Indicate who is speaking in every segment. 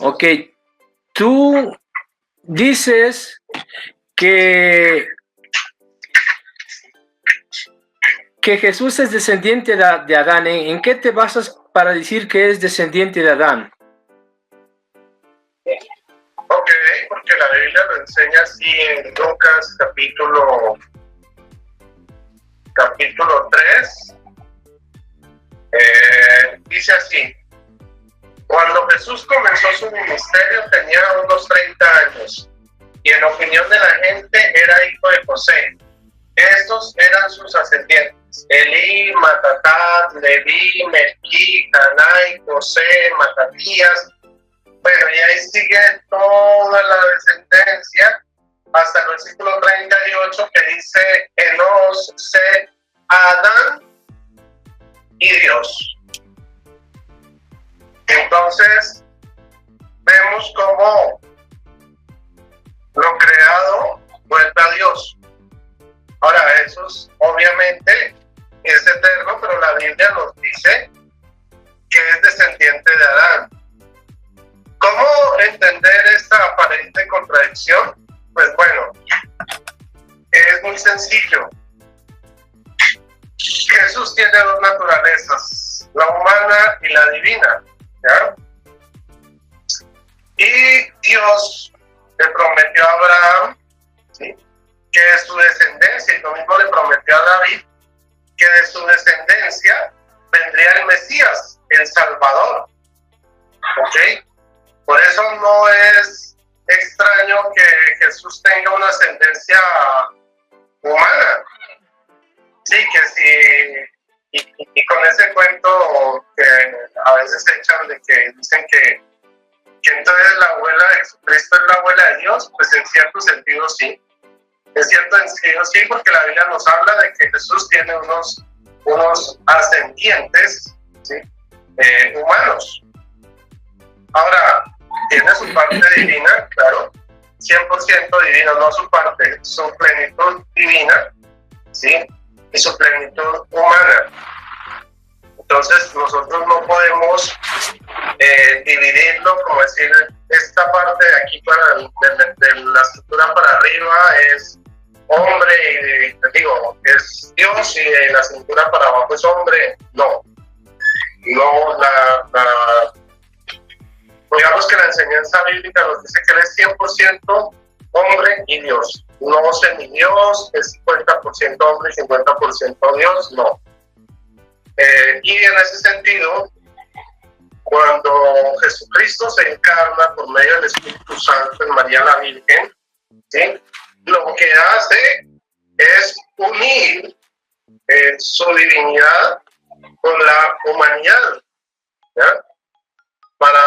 Speaker 1: Ok, tú dices que Jesús es descendiente de Adán. ¿En qué te basas para decir que es descendiente de Adán?
Speaker 2: Ok, porque la Biblia lo enseña así en Lucas capítulo 3. Dice así: cuando Jesús comenzó su ministerio tenía unos 30 años y en opinión de la gente era hijo de José. Estos eran sus ascendientes: Elí, Matatat, Leví, Melquí, Canai, José, Matatías. Bueno, y ahí sigue toda la descendencia hasta el versículo 38 que dice: Enos, Set, Adán y Dios. Entonces, vemos cómo lo creado vuelve a Dios. Ahora, eso obviamente es eterno, pero la Biblia nos dice que es descendiente de Adán. ¿Cómo entender esta aparente contradicción? Pues bueno, es muy sencillo. Jesús tiene dos naturalezas, la humana y la divina, ¿ya? Y Dios le prometió a Abraham, ¿sí?, que de su descendencia, y lo mismo le prometió a David, que de su descendencia vendría el Mesías, el Salvador. ¿Ok? Por eso no es extraño que Jesús tenga una ascendencia humana. Sí, que sí, y con ese cuento que a veces echan de que dicen que entonces la abuela de Jesucristo es la abuela de Dios, pues en cierto sentido sí. En cierto sentido sí, porque la Biblia nos habla de que Jesús tiene unos ascendientes, ¿sí?, humanos. Ahora, tiene su parte divina, claro, 100% divina, no su parte, su plenitud divina, ¿sí?, y su plenitud humana. Entonces nosotros no podemos dividirlo, como decir, esta parte de aquí de la cintura para arriba es hombre, y digo, es Dios, y de la cintura para abajo es hombre. No, digamos que la enseñanza bíblica nos dice que él es 100% hombre y Dios. No semidios, es 50% hombre y 50% Dios, no. Y en ese sentido, cuando Jesucristo se encarna por medio del Espíritu Santo en María la Virgen, ¿sí?, lo que hace es unir su divinidad con la humanidad, ¿ya?, para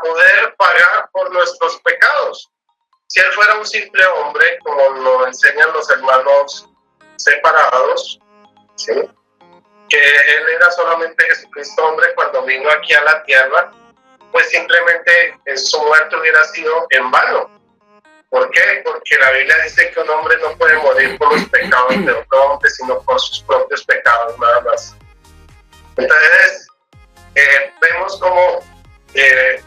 Speaker 2: poder pagar por nuestros pecados. Si él fuera un simple hombre, como lo enseñan los hermanos separados, ¿sí?, que él era solamente Jesucristo hombre cuando vino aquí a la tierra, pues simplemente su muerte hubiera sido en vano. ¿Por qué? Porque la Biblia dice que un hombre no puede morir por los pecados de otro hombre, sino por sus propios pecados, nada más. Entonces, vemos como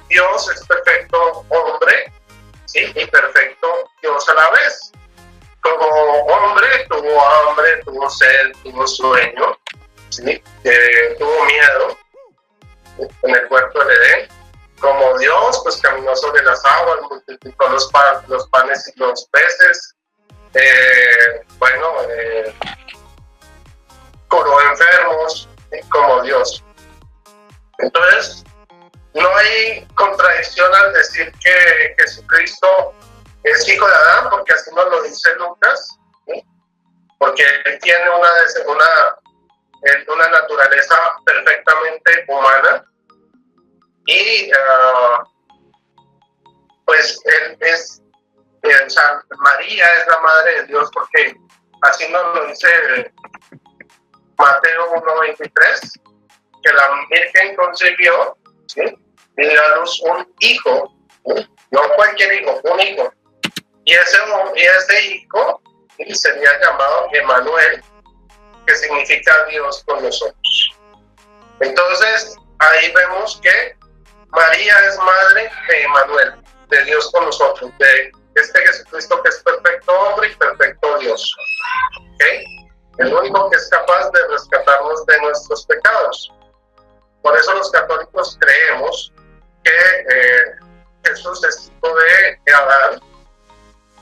Speaker 2: Dios es perfecto hombre, ¿sí?, y perfecto Dios a la vez. Como hombre tuvo hambre, tuvo sed, tuvo sueño, ¿sí?, tuvo miedo en el huerto del Edén. Como Dios, pues caminó sobre las aguas, multiplicó los panes y los peces, curó enfermos, ¿sí?, como Dios. Entonces, no hay contradicción al decir que Jesucristo es hijo de Adán, porque así nos lo dice Lucas, ¿sí?, porque él tiene una naturaleza perfectamente humana, y pues él es, María es la madre de Dios, porque así nos lo dice Mateo 1:23, que la Virgen concebió, ¿sí?, y dio a luz un hijo, ¿sí?, no cualquier hijo, un hijo, y ese hijo, ¿sí?, sería llamado Emmanuel, que significa Dios con nosotros. Entonces ahí vemos que María es madre de Emmanuel, de Dios con nosotros, de este Jesucristo que es perfecto hombre y perfecto Dios. ¿Okay? El único que es capaz de rescatarnos de nuestros pecados. Por eso los católicos creemos que Jesús es hijo de Adán,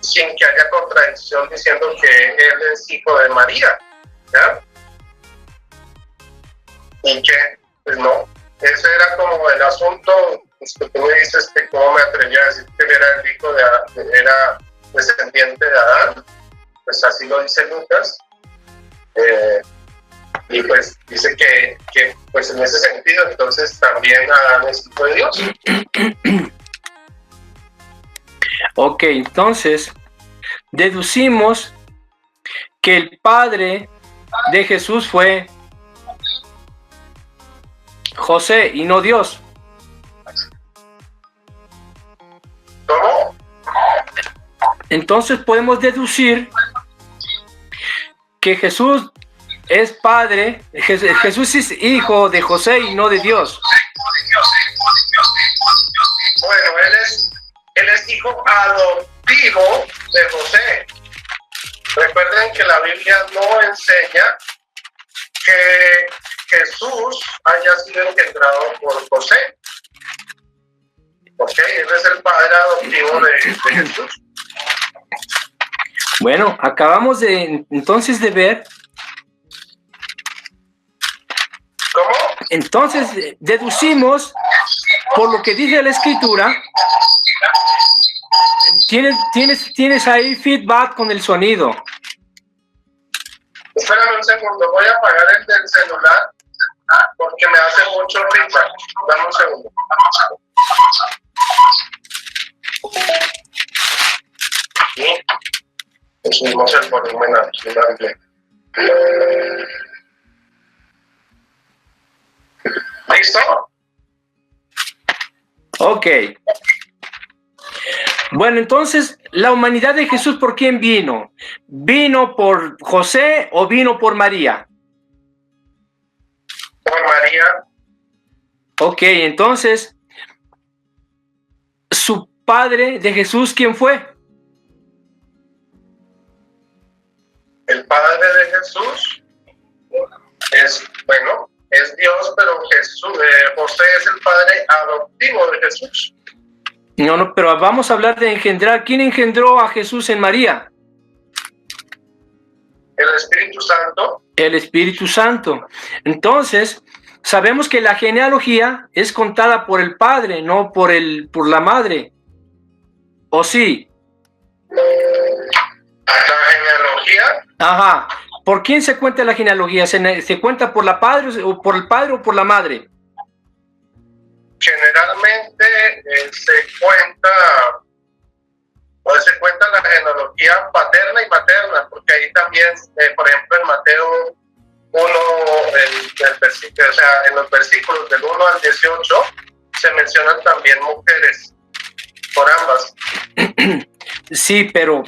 Speaker 2: sin que haya contradicción diciendo que él es hijo de María, ¿ya? Y que, pues no, ese era como el asunto. Que tú me dices que cómo me atreví a decir que él era el hijo era descendiente de Adán, pues así lo dice Lucas, y pues dice que pues en ese sentido entonces también Adán es hijo de Dios.
Speaker 1: Ok, entonces deducimos que el padre de Jesús fue José y no Dios.
Speaker 2: ¿Cómo?
Speaker 1: Entonces podemos deducir que Jesús es padre, Jesús es hijo de José y no de Dios.
Speaker 2: Bueno, él es hijo adoptivo de José. Recuerden que la Biblia no enseña que Jesús haya sido engendrado por José. Ok, él es el padre adoptivo de Jesús.
Speaker 1: Bueno, acabamos entonces de ver.
Speaker 2: ¿Cómo?
Speaker 1: Entonces deducimos, por lo que dice la Escritura, tienes ahí feedback con el sonido.
Speaker 2: Espérame un segundo, voy a apagar el del celular porque me hace mucho feedback. Dame un segundo. Subimos el volumen aquí, ¿vale? ¿Listo?
Speaker 1: Ok. Bueno, entonces, ¿la humanidad de Jesús por quién vino? ¿Vino por José o vino por María?
Speaker 2: Por María.
Speaker 1: Ok, entonces, ¿su padre de Jesús quién fue?
Speaker 2: El padre de Jesús es, bueno, es Dios, pero José es el padre adoptivo de Jesús.
Speaker 1: No, pero vamos a hablar de engendrar. ¿Quién engendró a Jesús en María?
Speaker 2: El Espíritu Santo.
Speaker 1: El Espíritu Santo. Entonces, sabemos que la genealogía es contada por el padre, no por la madre. ¿O sí?
Speaker 2: La genealogía.
Speaker 1: Ajá. ¿Por quién se cuenta la genealogía? ¿Se cuenta por la padre o por el padre o por la madre?
Speaker 2: Generalmente se cuenta la genealogía paterna y materna, porque ahí también, por ejemplo, en Mateo 1, o sea, en los versículos del 1 al 18, se mencionan también mujeres, por ambas.
Speaker 1: Sí, pero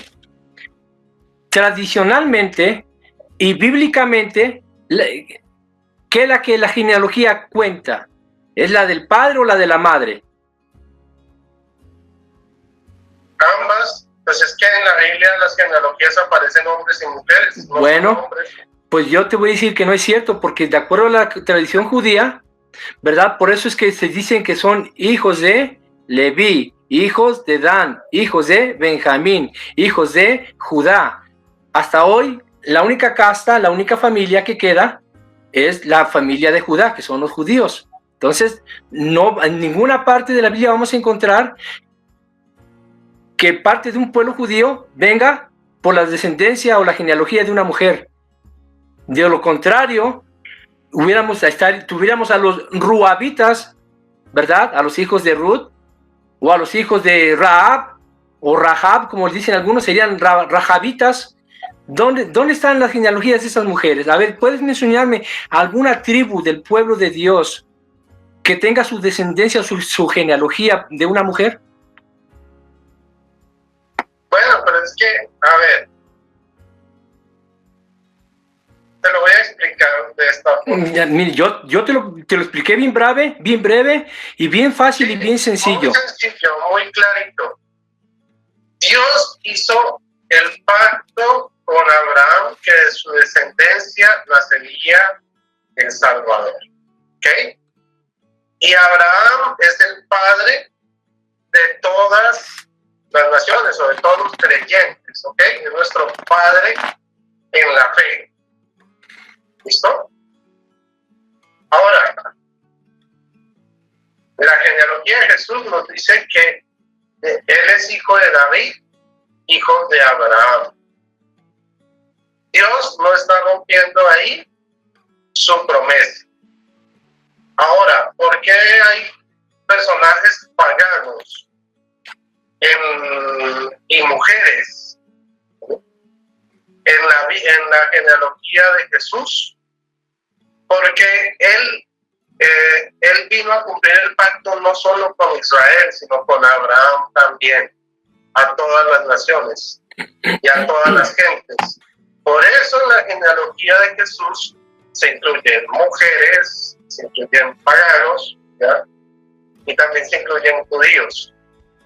Speaker 1: tradicionalmente y bíblicamente, ¿qué es la que la genealogía cuenta? ¿Es la del padre o la de la madre?
Speaker 2: Ambas, pues es que en la Biblia las genealogías aparecen hombres y mujeres. No
Speaker 1: bueno, pues yo te voy a decir que no es cierto, porque de acuerdo a la tradición judía, ¿verdad? Por eso es que se dicen que son hijos de Leví, hijos de Dan, hijos de Benjamín, hijos de Judá. Hasta hoy, la única casta, la única familia que queda es la familia de Judá, que son los judíos. Entonces, no, en ninguna parte de la Biblia vamos a encontrar que parte de un pueblo judío venga por la descendencia o la genealogía de una mujer. De lo contrario, tuviéramos a los ruabitas, ¿verdad? A los hijos de Ruth, o a los hijos de Rahab, o Rahab, como dicen algunos, serían rahabitas. ¿Dónde están las genealogías de esas mujeres? A ver, ¿puedes mencionarme alguna tribu del pueblo de Dios que tenga su descendencia o su genealogía de una mujer?
Speaker 2: Bueno, pero es que, a ver, te lo voy a explicar de esta forma.
Speaker 1: Mire, yo te lo expliqué bien breve y bien fácil, sí, y bien sencillo.
Speaker 2: Muy sencillo, muy clarito. Dios hizo el pacto con Abraham que de su descendencia nacería el Salvador. ¿Ok? Y Abraham es el padre de todas las naciones o de todos los creyentes. ¿Ok? Es nuestro padre en la fe. ¿Listo? Ahora, la genealogía de Jesús nos dice que él es hijo de David, hijo de Abraham. Dios no está rompiendo ahí su promesa. Ahora, ¿por qué hay personajes paganos y mujeres en la genealogía de Jesús? Porque él vino a cumplir el pacto no solo con Israel, sino con Abraham también, a todas las naciones y a todas las gentes. Por eso en la genealogía de Jesús se incluyen mujeres, se incluyen paganos, ¿ya? Y también se incluyen judíos,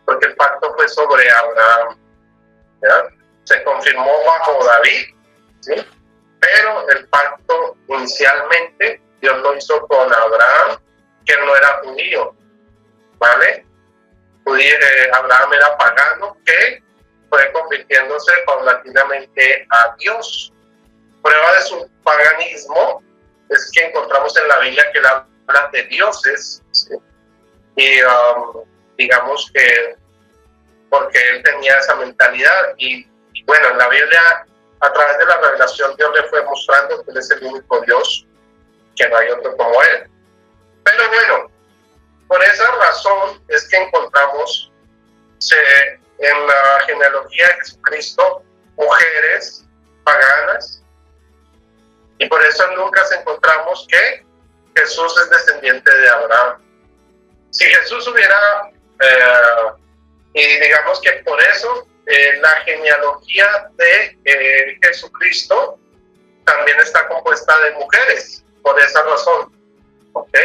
Speaker 2: porque el pacto fue sobre Abraham, ¿ya? Se confirmó bajo David, ¿sí? Pero el pacto inicialmente Dios lo hizo con Abraham, que no era judío, ¿vale? Abraham era pagano, que fue convirtiéndose paulatinamente a Dios. Prueba de su paganismo es que encontramos en la Biblia que él habla de dioses, ¿sí? Y digamos que porque él tenía esa mentalidad y bueno, en la Biblia a través de la revelación Dios le fue mostrando que él es el único Dios, que no hay otro como él. Pero bueno, por esa razón es que encontramos en la genealogía de Jesucristo mujeres paganas, y por eso en Lucas encontramos que Jesús es descendiente de Abraham. Si Jesús hubiera, y digamos que por eso la genealogía de Jesucristo también está compuesta de mujeres, por esa razón. ¿Ok?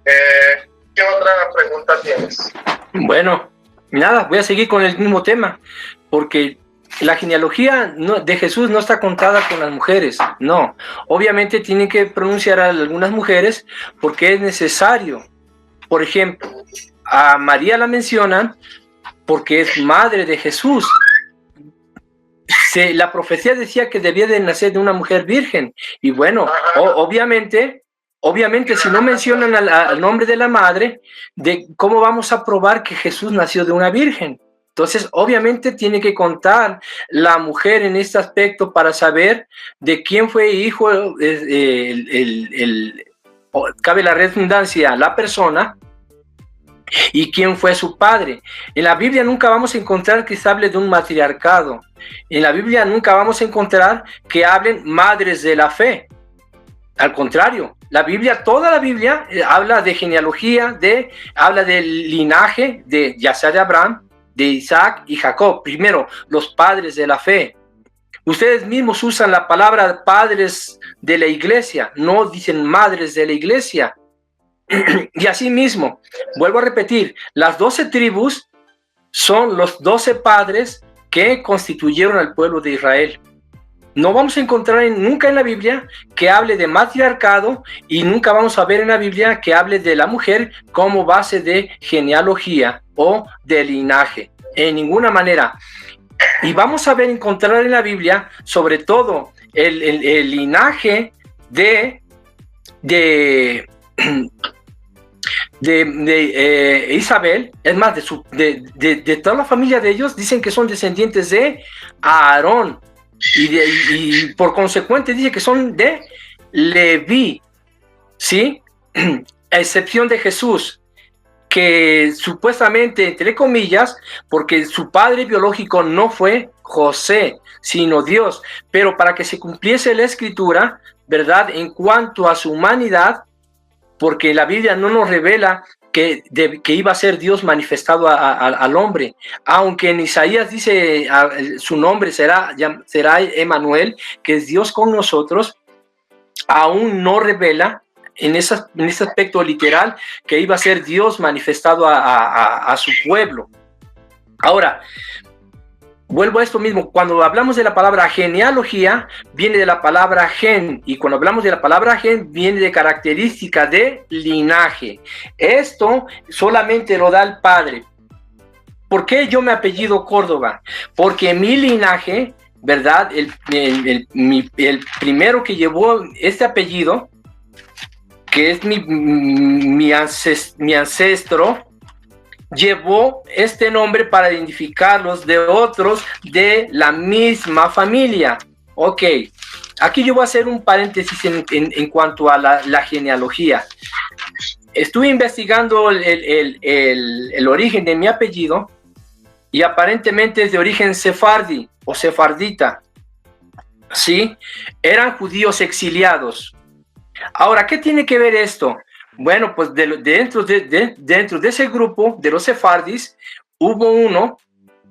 Speaker 2: ¿Qué otra pregunta tienes?
Speaker 1: Bueno, nada, voy a seguir con el mismo tema, porque la genealogía de Jesús no está contada con las mujeres, no. Obviamente tienen que pronunciar a algunas mujeres porque es necesario. Por ejemplo, a María la mencionan porque es madre de Jesús. La profecía decía que debía de nacer de una mujer virgen. Y bueno, obviamente, si no mencionan al nombre de la madre, ¿cómo vamos a probar que Jesús nació de una virgen? Entonces, obviamente tiene que contar la mujer en este aspecto para saber de quién fue hijo, cabe la redundancia, la persona, y quién fue su padre. En la Biblia nunca vamos a encontrar que se hable de un matriarcado. En la Biblia nunca vamos a encontrar que hablen madres de la fe. Al contrario, toda la Biblia habla de genealogía, habla del linaje ya sea de Abraham, de Isaac y Jacob. Primero, los padres de la fe. Ustedes mismos usan la palabra padres de la iglesia, no dicen madres de la iglesia. Y así mismo, vuelvo a repetir, las 12 tribus son los 12 padres que constituyeron al pueblo de Israel. No vamos a encontrar nunca en la Biblia que hable de matriarcado, y nunca vamos a ver en la Biblia que hable de la mujer como base de genealogía o de linaje, en ninguna manera. Y vamos a encontrar en la Biblia sobre todo el linaje de Isabel, es más, de toda la familia de ellos, dicen que son descendientes de Aarón, y por consecuente dice que son de Leví, ¿sí? A excepción de Jesús, que supuestamente, entre comillas, porque su padre biológico no fue José, sino Dios, pero para que se cumpliese la escritura, ¿verdad? En cuanto a su humanidad, porque la Biblia no nos revela que iba a ser Dios manifestado al hombre. Aunque en Isaías dice su nombre será Emmanuel, que es Dios con nosotros, aún no revela en ese aspecto literal que iba a ser Dios manifestado a su pueblo. Ahora, vuelvo a esto mismo, cuando hablamos de la palabra genealogía, viene de la palabra gen, y cuando hablamos de la palabra gen, viene de característica de linaje. Esto solamente lo da el Padre. ¿Por qué yo me apellido Córdoba? Porque mi linaje, ¿verdad? El primero que llevó este apellido, que es mi ancestro, llevó este nombre para identificarlos de otros de la misma familia. Ok, aquí yo voy a hacer un paréntesis en cuanto a la genealogía. Estuve investigando el origen de mi apellido y aparentemente es de origen sefardí o sefardita. ¿Sí? Eran judíos exiliados. Ahora, ¿qué tiene que ver esto? Bueno, pues dentro de ese grupo de los sefardis hubo uno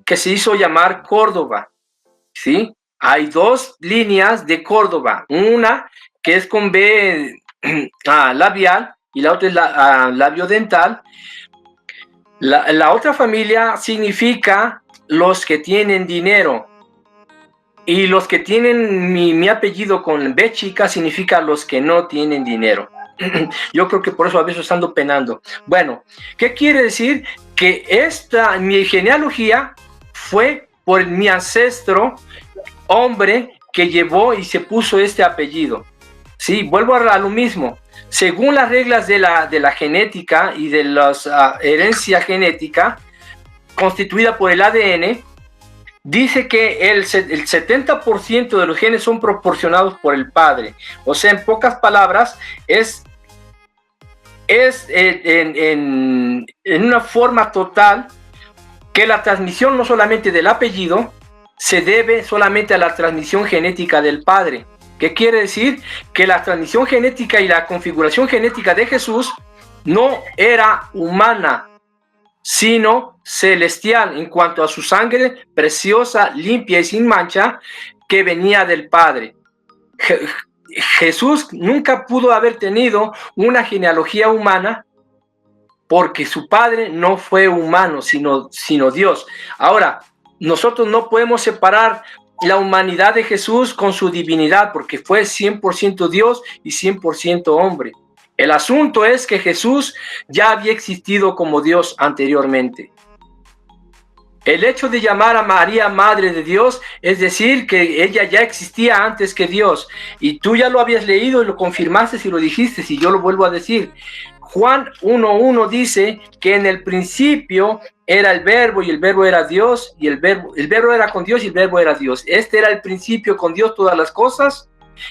Speaker 1: que se hizo llamar Córdoba, ¿sí? Hay dos líneas de Córdoba, una que es con B labial y la otra es labiodental. La otra familia significa los que tienen dinero. Y los que tienen mi apellido con B chica significa los que no tienen dinero. Yo creo que por eso a veces ando penando. Bueno, ¿qué quiere decir? Que mi genealogía fue por mi ancestro, hombre, que llevó y se puso este apellido. Sí, vuelvo a lo mismo. Según las reglas de la genética y de la herencia genética, constituida por el ADN, dice que el 70% de los genes son proporcionados por el padre. O sea, en pocas palabras, es en una forma total que la transmisión no solamente del apellido se debe solamente a la transmisión genética del padre. ¿Qué quiere decir? Que la transmisión genética y la configuración genética de Jesús no era humana, sino celestial en cuanto a su sangre preciosa, limpia y sin mancha que venía del Padre. Jesús nunca pudo haber tenido una genealogía humana porque su padre no fue humano, sino Dios. Ahora, nosotros no podemos separar la humanidad de Jesús con su divinidad porque fue 100% Dios y 100% hombre. El asunto es que Jesús ya había existido como Dios anteriormente. El hecho de llamar a María Madre de Dios es decir que ella ya existía antes que Dios. Y tú ya lo habías leído y lo confirmaste y lo dijiste, y yo lo vuelvo a decir. Juan 1:1 dice que en el principio era el verbo y el verbo era Dios y el verbo era con Dios y el verbo era Dios. Este era el principio con Dios todas las cosas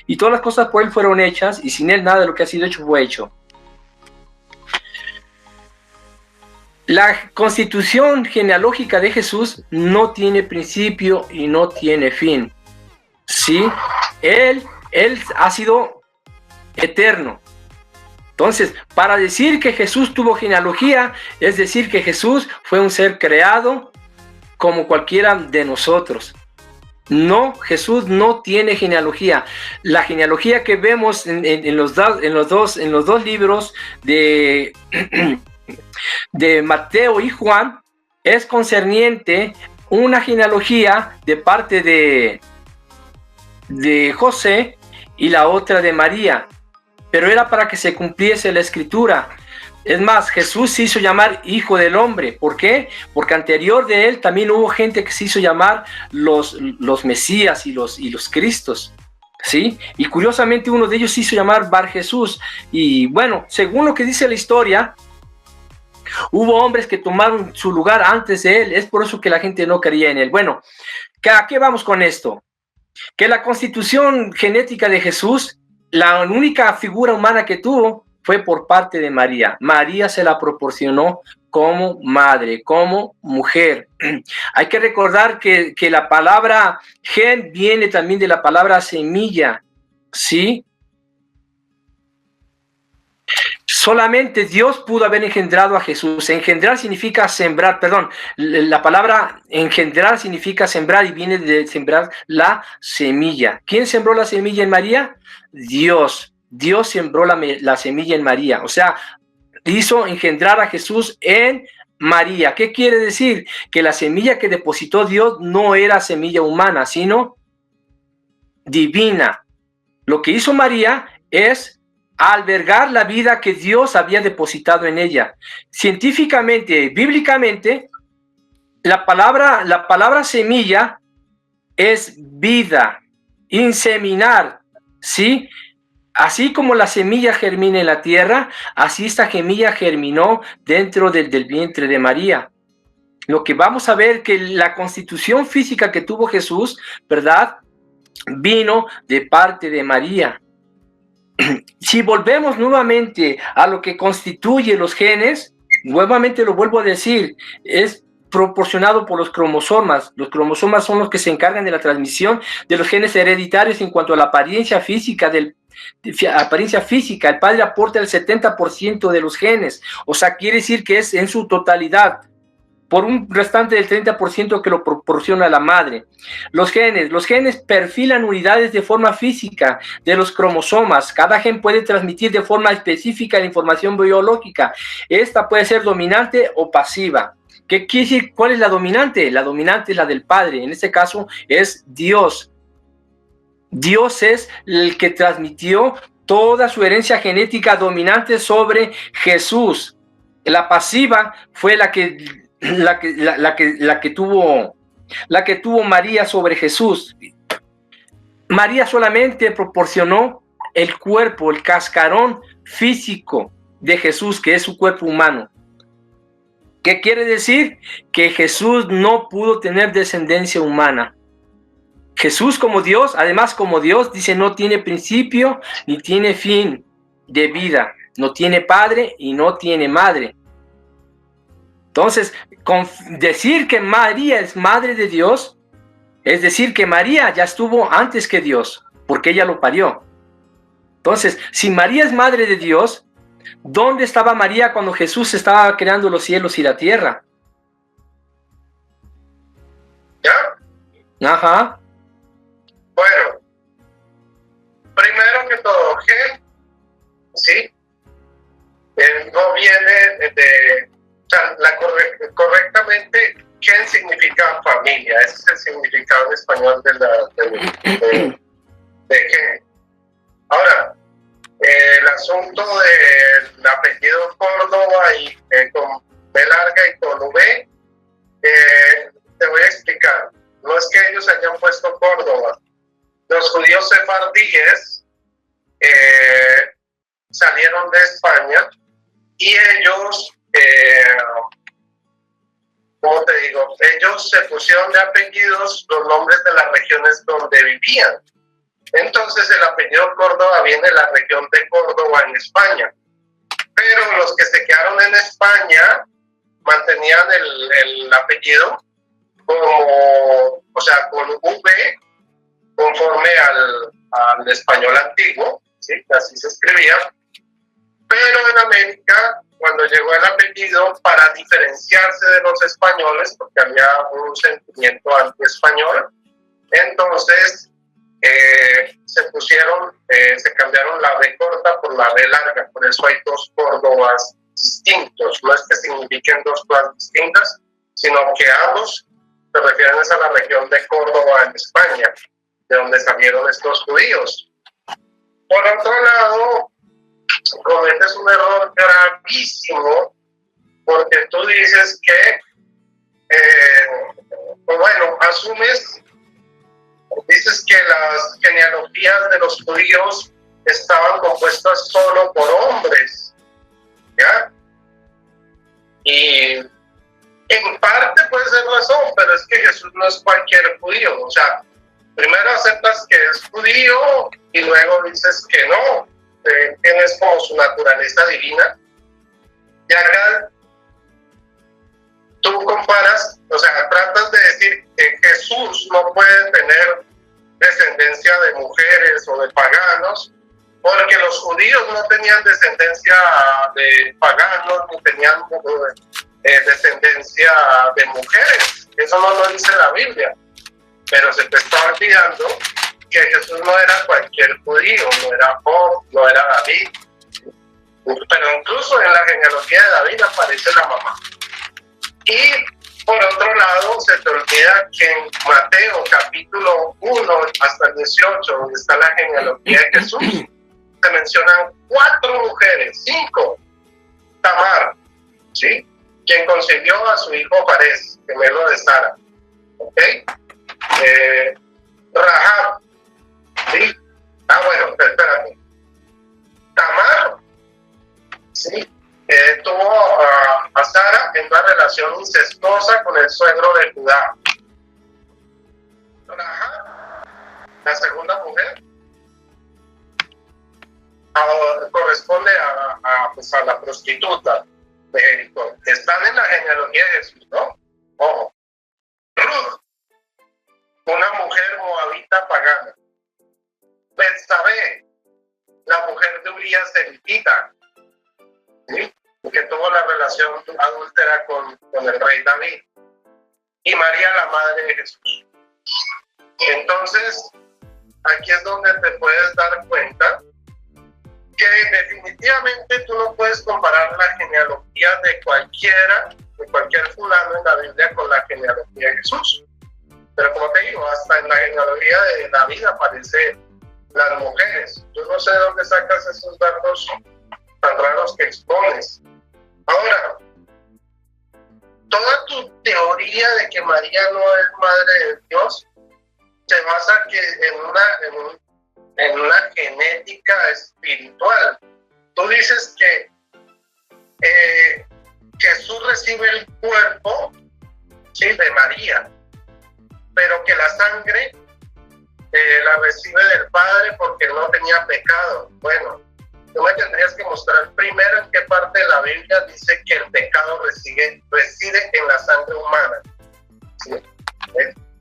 Speaker 1: y todas las cosas por él fueron hechas y sin él nada de lo que ha sido hecho fue hecho. La constitución genealógica de Jesús no tiene principio y no tiene fin. ¿Sí? Él ha sido eterno. Entonces, para decir que Jesús tuvo genealogía, es decir que Jesús fue un ser creado como cualquiera de nosotros. No, Jesús no tiene genealogía. La genealogía que vemos en los dos libros de Mateo y Juan es concerniente una genealogía de parte de José y la otra de María, pero era para que se cumpliese la escritura. Es más, Jesús se hizo llamar Hijo del Hombre. ¿Por qué? Porque anterior de él también hubo gente que se hizo llamar los Mesías y los Cristos, ¿sí? Y curiosamente uno de ellos se hizo llamar Bar Jesús. Y bueno, según lo que dice la historia, hubo hombres que tomaron su lugar antes de él. Es por eso que la gente no creía en él. Bueno, ¿a qué vamos con esto? Que la constitución genética de Jesús, la única figura humana que tuvo fue por parte de María. María se la proporcionó como madre, como mujer. Hay que recordar que la palabra gen viene también de la palabra semilla, ¿sí? Solamente Dios pudo haber engendrado a Jesús. Engendrar significa sembrar, perdón, la palabra engendrar significa sembrar y viene de sembrar la semilla. ¿Quién sembró la semilla en María? Dios. Dios sembró la semilla en María. O sea, hizo engendrar a Jesús en María. ¿Qué quiere decir? Que la semilla que depositó Dios no era semilla humana, sino divina. Lo que hizo María es albergar la vida que Dios había depositado en ella. Científicamente, bíblicamente, la palabra semilla es vida, inseminar, ¿sí? Así como la semilla germina en la tierra, así esta semilla germinó dentro del vientre de María. Lo que vamos a ver que la constitución física que tuvo Jesús, ¿verdad?, vino de parte de María. Si volvemos nuevamente a lo que constituye los genes, nuevamente lo vuelvo a decir, es proporcionado por los cromosomas. Los cromosomas son los que se encargan de la transmisión de los genes hereditarios en cuanto a la apariencia física el padre aporta el 70% de los genes, o sea, quiere decir que es en su totalidad, por un restante del 30% que lo proporciona la madre. Los genes perfilan unidades de forma física de los cromosomas. Cada gen puede transmitir de forma específica la información biológica. Esta puede ser dominante o pasiva. ¿Qué quiere decir? ¿Cuál es la dominante? La dominante es la del Padre. En este caso es Dios. Dios es el que transmitió toda su herencia genética dominante sobre Jesús. La pasiva fue la que tuvo María sobre Jesús. María solamente proporcionó el cuerpo, el cascarón físico de Jesús, que es su cuerpo humano. ¿Qué quiere decir? Que Jesús no pudo tener descendencia humana. Jesús como Dios, además como Dios, dice, no tiene principio ni tiene fin de vida. No tiene padre y no tiene madre. Entonces, decir que María es madre de Dios, es decir que María ya estuvo antes que Dios, porque ella lo parió. Entonces, si María es madre de Dios, ¿dónde estaba María cuando Jesús estaba creando los cielos y la tierra?
Speaker 2: ¿Ya?
Speaker 1: Ajá.
Speaker 2: Bueno, primero que todo, gen, ¿sí? No viene de... O sea, correctamente, gen significa familia. Ese es el significado en español de gen. Ahora, el asunto del apellido Córdoba y con B larga y con V, te voy a explicar. No es que ellos hayan puesto Córdoba. Los judíos sefardíes salieron de España y ellos, ¿cómo te digo? Ellos se pusieron de apellidos los nombres de las regiones donde vivían. Entonces el apellido Córdoba viene de la región de Córdoba en España. Pero los que se quedaron en España mantenían el apellido como, o sea, con V, conforme al español antiguo, ¿sí? Así se escribía. Pero en América, cuando llegó el apellido, para diferenciarse de los españoles, porque había un sentimiento anti-español, entonces se cambiaron la B corta por la B larga. Por eso hay dos Córdobas distintos. No es que signifiquen dos cosas distintas, sino que ambos se refieren a la región de Córdoba en España, de donde salieron estos judíos. Por otro lado, cometes un error gravísimo, porque tú dices que, dices que las genealogías de los judíos estaban compuestas solo por hombres, ¿ya? Y en parte puede ser razón, pero es que Jesús no es cualquier judío. O sea, primero aceptas que es judío y luego dices que no, tienes como su naturaleza divina. Y acá tú comparas, o sea, tratas de decir que Jesús no puede tener descendencia de mujeres o de paganos, porque los judíos no tenían descendencia de paganos, ni tenían descendencia de mujeres. Eso no lo dice la Biblia. Pero se te está olvidando que Jesús no era cualquier judío, no era Job, no era David. Pero incluso en la genealogía de David aparece la mamá. Y por otro lado, se te olvida que en Mateo capítulo 1 hasta el 18, donde está la genealogía de Jesús, se mencionan 4 mujeres, 5. Tamar, ¿sí?, quien concibió a su hijo Parés, gemelo de Sara. ¿Ok? Rahab, ¿sí? Bueno, espérate. Tamar, ¿sí?, tuvo a Sara en una relación incestuosa con el suegro de Judá. Rahab, la segunda mujer, corresponde a la prostituta de Jericó. Están en la genealogía de Jesús, ¿no? Ojo. Ruth, una mujer moabita pagana. Betsabé, la mujer de Urías elitita, ¿sí?, que tuvo la relación adúltera con el rey David. Y María, la madre de Jesús. Entonces, aquí es donde te puedes dar cuenta que definitivamente tú no puedes comparar la genealogía de cualquier fulano en la Biblia con la genealogía de Jesús. Pero como te digo, hasta en la genealogía de David aparecen las mujeres. Yo no sé de dónde sacas esos datos tan raros que expones. Ahora, toda tu teoría de que María no es madre de Dios se basa en una genética espiritual. Tú dices que Jesús recibe el cuerpo, ¿sí?, de María, pero que la sangre la recibe del Padre porque no tenía pecado. Bueno, tú me tendrías que mostrar primero en qué parte de la Biblia dice que el pecado reside en la sangre humana, ¿sí?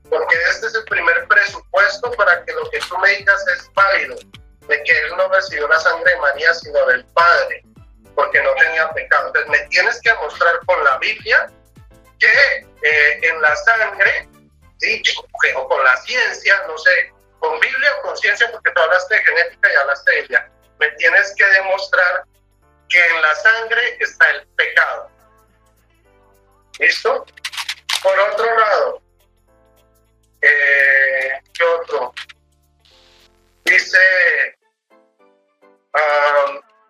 Speaker 2: Porque este es el primer presupuesto para que lo que tú me digas es válido, de que él no recibió la sangre de María sino del Padre, porque no tenía pecado. Entonces me tienes que mostrar con la Biblia que en la sangre, ¿sí?, o con la ciencia, no sé, con Biblia o con ciencia, porque tú hablaste de genética y hablaste de Biblia, me tienes que demostrar que en la sangre está el pecado. ¿Listo? Por otro lado, ¿qué otro? Dice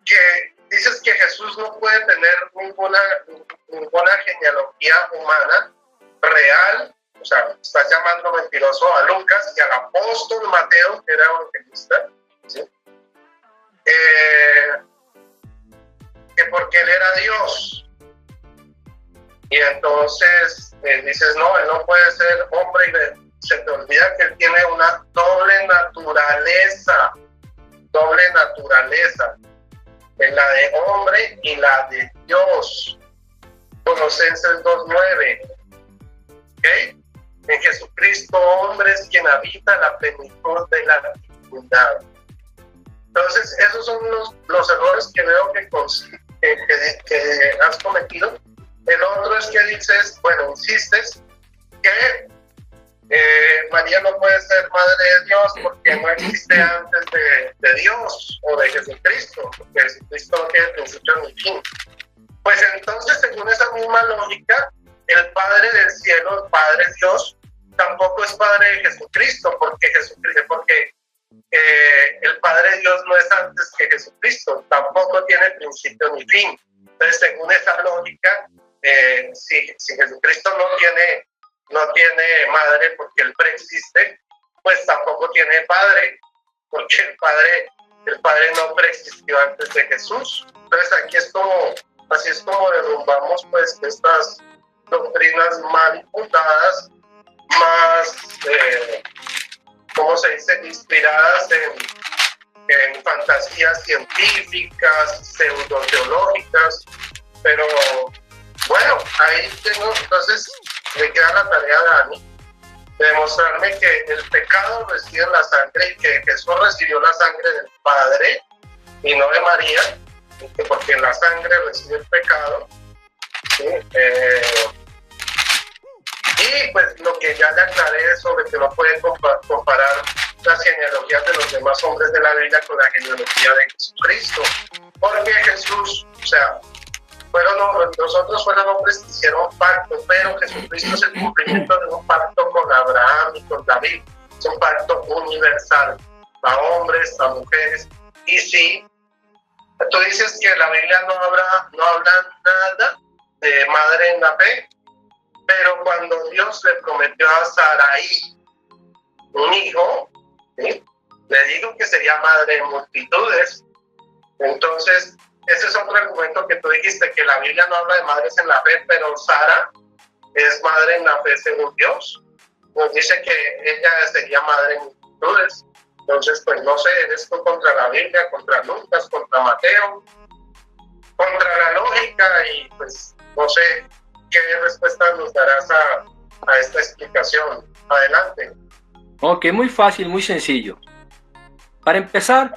Speaker 2: que dices que Jesús no puede tener ninguna genealogía humana real. O sea, estás llamando mentiroso a Lucas y al apóstol Mateo, que era evangelista, ¿sí?, que porque él era Dios. Y entonces dices, no, él no puede ser hombre, y se te olvida que él tiene una doble naturaleza, la de hombre y la de Dios. Colosenses 2:9. ¿Ok? En Jesucristo, hombre es quien habita la plenitud de la divinidad. Entonces, esos son los errores que veo que has cometido. El otro es que dices, bueno, insistes que María no puede ser madre de Dios porque no existe antes de Dios o de Jesucristo, porque Jesucristo no tiene principio ni fin. Pues entonces, según esa misma lógica, el Padre del cielo, el Padre Dios, tampoco es Padre de Jesucristo, porque el Padre Dios no es antes que Jesucristo, tampoco tiene principio ni fin. Entonces, según esa lógica, si Jesucristo no tiene madre porque él preexiste, pues tampoco tiene padre, porque el padre no preexistió antes de Jesús. Entonces así es como derrumbamos pues estas doctrinas mal fundadas, más, ¿cómo se dice?, inspiradas en fantasías científicas, pseudoteológicas. Pero bueno, ahí tengo, entonces me queda la tarea de Dani, de demostrarme que el pecado reside en la sangre y que Jesús recibió la sangre del Padre y no de María, porque en la sangre reside el pecado, ¿sí? Y pues lo que ya le aclaré sobre que no pueden comparar las genealogías de los demás hombres de la Biblia con la genealogía de Jesucristo, porque Jesús, o sea, nosotros fueron hombres que hicieron pacto, pero Jesucristo es el cumplimiento de un pacto con Abraham y con David. Es un pacto universal, a hombres, a mujeres. Y sí, tú dices que la Biblia no habla nada de madre en la fe, pero cuando Dios le prometió a Sarai un hijo, ¿sí? Le digo que sería madre de multitudes. Entonces, ese es otro argumento que tú dijiste, que la Biblia no habla de madres en la fe, pero Sara es madre en la fe según Dios. Nos dice que ella sería madre en multitudes. Entonces, pues no sé, esto contra la Biblia, contra Lucas, contra Mateo, contra la lógica, y pues no sé qué respuesta nos darás a esta explicación. Adelante.
Speaker 1: Ok, muy fácil, muy sencillo. Para empezar,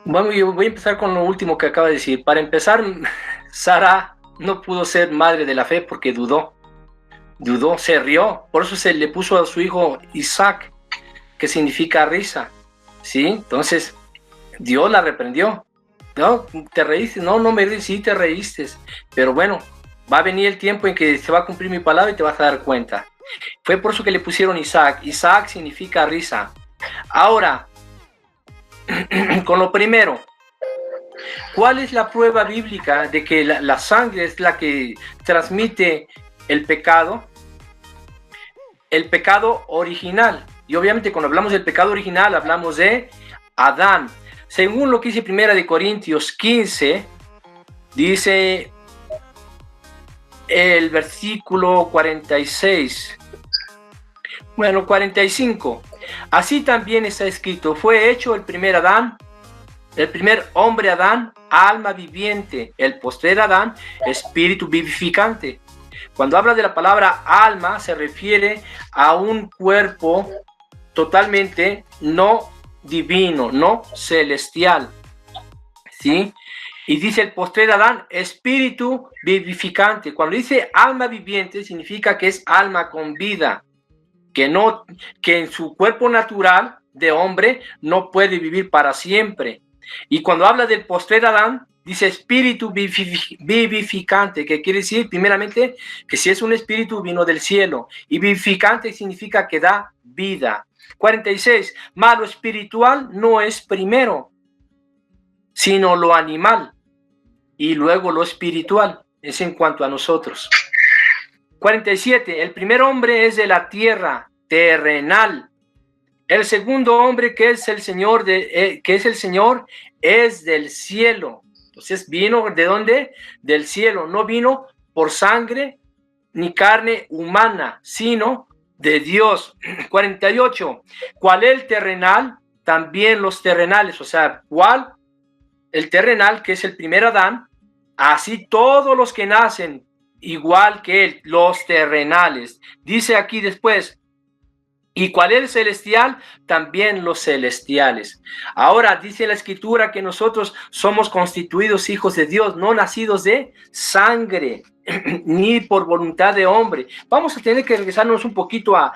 Speaker 1: bueno, yo voy a empezar con lo último que acaba de decir. Para empezar, Sara no pudo ser madre de la fe porque dudó, se rió. Por eso se le puso a su hijo Isaac, que significa risa, ¿sí? Entonces, Dios la reprendió. No, te reíste, no me reíste, sí te reíste. Pero bueno, va a venir el tiempo en que se va a cumplir mi palabra y te vas a dar cuenta. Fue por eso que le pusieron Isaac. Isaac significa risa. Ahora, con lo primero, ¿cuál es la prueba bíblica de que la sangre es la que transmite el pecado? El pecado original. Y obviamente cuando hablamos del pecado original, hablamos de Adán. Según lo que dice 1 Corintios 15, dice el versículo 46. Bueno, 45. Así también está escrito, fue hecho el primer Adán, el primer hombre Adán, alma viviente, el postrer Adán, espíritu vivificante. Cuando habla de la palabra alma, se refiere a un cuerpo totalmente no divino, no celestial, ¿sí? Y dice el postrer Adán, espíritu vivificante. Cuando dice alma viviente, significa que es alma con vida, que en su cuerpo natural de hombre no puede vivir para siempre. Y cuando habla del postrer Adán, dice espíritu vivificante, que quiere decir primeramente que si es un espíritu vino del cielo, y vivificante significa que da vida. 46, mas lo espiritual no es primero, sino lo animal, y luego lo espiritual, es en cuanto a nosotros. 47, el primer hombre es de la tierra, terrenal. El segundo hombre que es el Señor, es del cielo. Entonces vino ¿de dónde? Del cielo. No vino por sangre ni carne humana, sino de Dios. 48. ¿Cuál es el terrenal? También los terrenales. O sea, ¿cuál? El terrenal, que es el primer Adán. Así todos los que nacen igual que él, los terrenales. Dice aquí después, ¿y cuál es el celestial? También los celestiales. Ahora dice la escritura que nosotros somos constituidos hijos de Dios, no nacidos de sangre, ni por voluntad de hombre. Vamos a tener que regresarnos un poquito a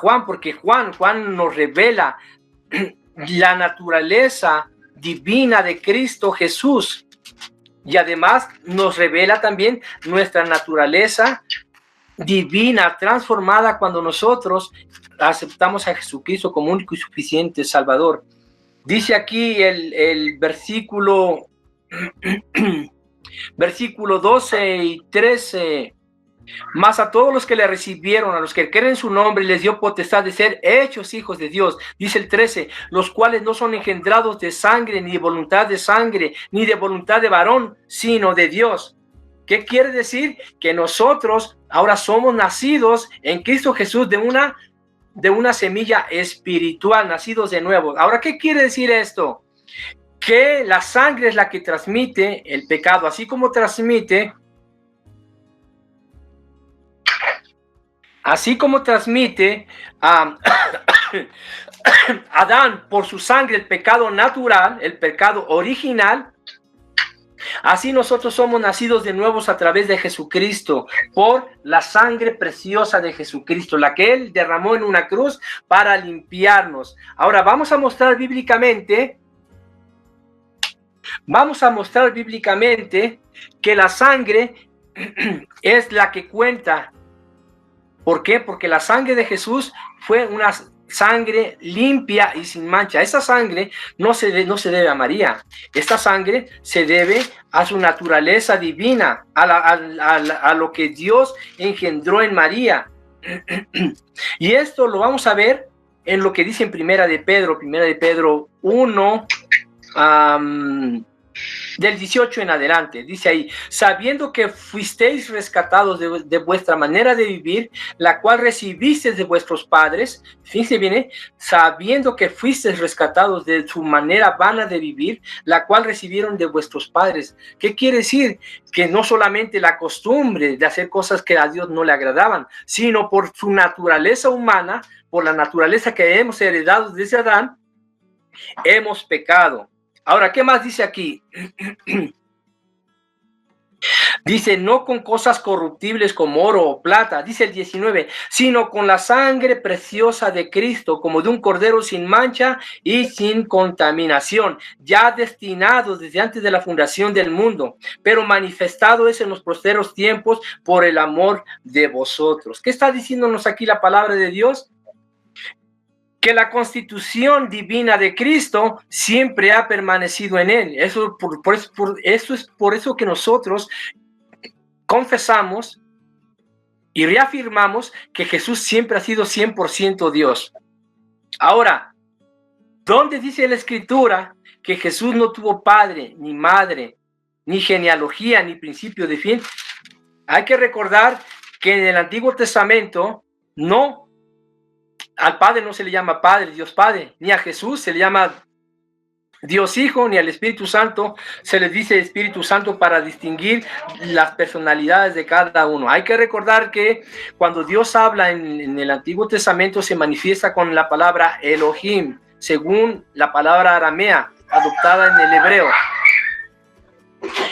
Speaker 1: Juan, porque Juan nos revela la naturaleza divina de Cristo Jesús. Y además nos revela también nuestra naturaleza divina, transformada cuando nosotros aceptamos a Jesucristo como único y suficiente Salvador. Dice aquí el versículo 12 y 13. Mas a todos los que le recibieron, a los que creen en su nombre, les dio potestad de ser hechos hijos de Dios. Dice el 13, los cuales no son engendrados de sangre, ni de voluntad de sangre, ni de voluntad de varón, sino de Dios. ¿Qué quiere decir? Que nosotros ahora somos nacidos en Cristo Jesús de una semilla espiritual, nacidos de nuevo. Ahora, ¿qué quiere decir esto? Que la sangre es la que transmite el pecado, así como transmite Adán, por su sangre, el pecado natural, el pecado original, así nosotros somos nacidos de nuevos a través de Jesucristo, por la sangre preciosa de Jesucristo, la que Él derramó en una cruz para limpiarnos. Ahora vamos a mostrar bíblicamente que la sangre es la que cuenta. ¿Por qué? Porque la sangre de Jesús fue una sangre limpia y sin mancha. Esa sangre no se debe a María. Esta sangre se debe a su naturaleza divina, a lo que Dios engendró en María. Y esto lo vamos a ver en lo que dice en Primera de Pedro 1, del 18 en adelante. Dice ahí: sabiendo que fuisteis rescatados de vuestra manera de vivir, la cual recibisteis de vuestros padres. Fíjense bien, sabiendo que fuisteis rescatados de su manera vana de vivir, la cual recibieron de vuestros padres. ¿Qué quiere decir? Que no solamente la costumbre de hacer cosas que a Dios no le agradaban, sino por su naturaleza humana, por la naturaleza que hemos heredado desde Adán, hemos pecado. Ahora, ¿qué más dice aquí? Dice, no con cosas corruptibles como oro o plata, dice el 19, sino con la sangre preciosa de Cristo, como de un cordero sin mancha y sin contaminación, ya destinado desde antes de la fundación del mundo, pero manifestado es en los posteros tiempos por el amor de vosotros. ¿Qué está diciéndonos aquí la palabra de Dios? Que la constitución divina de Cristo siempre ha permanecido en Él. Eso es por eso que nosotros confesamos y reafirmamos que Jesús siempre ha sido 100% Dios. Ahora, ¿dónde dice la Escritura que Jesús no tuvo padre, ni madre, ni genealogía, ni principio de fin? Hay que recordar que en el Antiguo Testamento al Padre no se le llama Padre, Dios Padre, ni a Jesús se le llama Dios Hijo, ni al Espíritu Santo se le dice Espíritu Santo, para distinguir las personalidades de cada uno. Hay que recordar que cuando Dios habla en el Antiguo Testamento se manifiesta con la palabra Elohim, según la palabra aramea adoptada en el hebreo.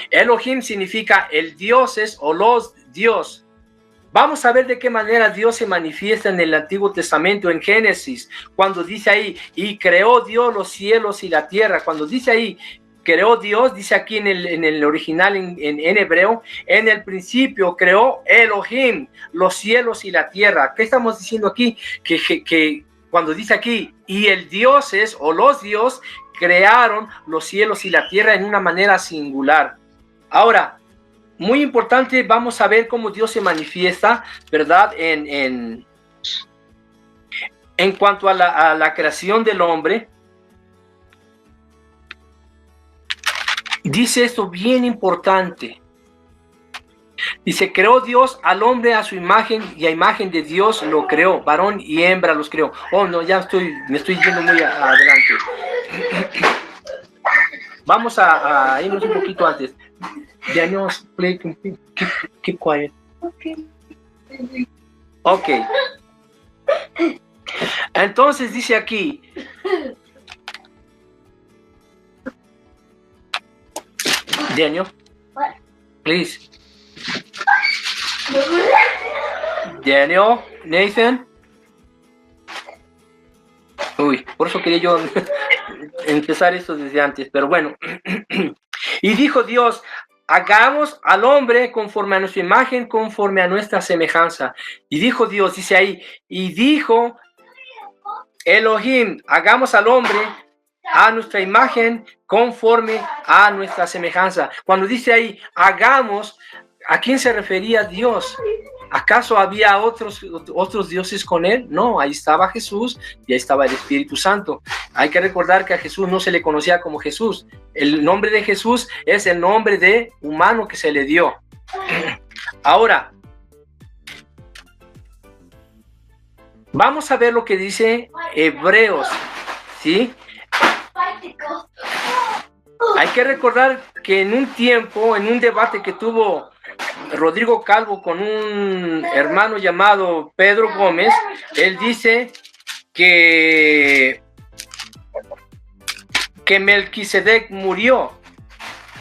Speaker 1: Elohim significa el dioses o los Dios. Vamos a ver de qué manera Dios se manifiesta en el Antiguo Testamento, en Génesis, cuando dice ahí, y creó Dios los cielos y la tierra. Cuando dice ahí, creó Dios, dice aquí en el original en hebreo, en el principio creó Elohim los cielos y la tierra. ¿Qué estamos diciendo aquí? Que cuando dice aquí, y el dioses o los dios crearon los cielos y la tierra en una manera singular. Ahora, muy importante, vamos a ver cómo Dios se manifiesta, ¿verdad? En cuanto a la creación del hombre. Dice esto bien importante. Dice, creó Dios al hombre a su imagen, y a imagen de Dios lo creó, varón y hembra los creó. Oh, no, me estoy yendo muy adelante. Vamos a irnos un poquito antes. Daniel, keep quiet. Ok. Entonces dice aquí, Daniel, please. Daniel, Nathan. Uy, por eso quería yo empezar esto desde antes, pero bueno. Y dijo Dios, hagamos al hombre conforme a nuestra imagen, conforme a nuestra semejanza. Y dijo Dios, dice ahí, y dijo Elohim, hagamos al hombre a nuestra imagen, conforme a nuestra semejanza. Cuando dice ahí, hagamos, ¿a quién se refería Dios? ¿Acaso había otros dioses con él? No, ahí estaba Jesús y ahí estaba el Espíritu Santo. Hay que recordar que a Jesús no se le conocía como Jesús. El nombre de Jesús es el nombre de humano que se le dio. Ahora, vamos a ver lo que dice Hebreos, ¿sí? Hay que recordar que en un tiempo, en un debate que tuvo Rodrigo Calvo con un hermano llamado Pedro Gómez, él dice que Melquisedec murió,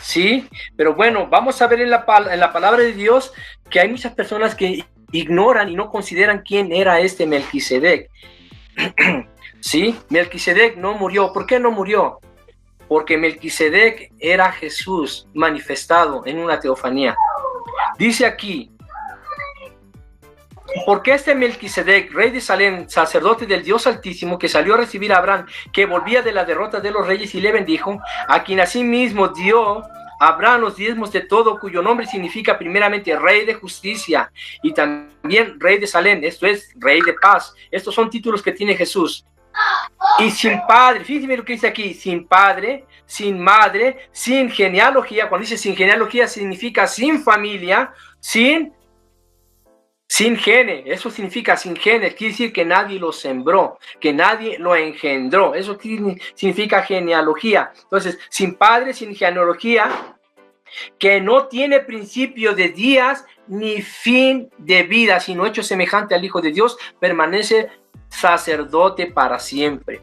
Speaker 1: ¿sí? Pero bueno, vamos a ver en la palabra de Dios que hay muchas personas que ignoran y no consideran quién era este Melquisedec. ¿Sí? Melquisedec no murió. ¿Por qué no murió? Porque Melquisedec era Jesús manifestado en una teofanía. Dice aquí, porque este Melquisedec, rey de Salem, sacerdote del Dios Altísimo, que salió a recibir a Abraham, que volvía de la derrota de los reyes y le bendijo, a quien asimismo dio Abraham los diezmos de todo, cuyo nombre significa primeramente rey de justicia y también rey de Salem, esto es rey de paz. Estos son títulos que tiene Jesús. Y sin padre, fíjense lo que dice aquí, sin padre, sin madre, sin genealogía. Cuando dice sin genealogía significa sin familia, sin gene. Eso significa sin genes, quiere decir que nadie lo sembró, que nadie lo engendró. Eso significa genealogía. Entonces, sin padre, sin genealogía, que no tiene principio de días ni fin de vida, sino hecho semejante al Hijo de Dios, permanece sacerdote para siempre.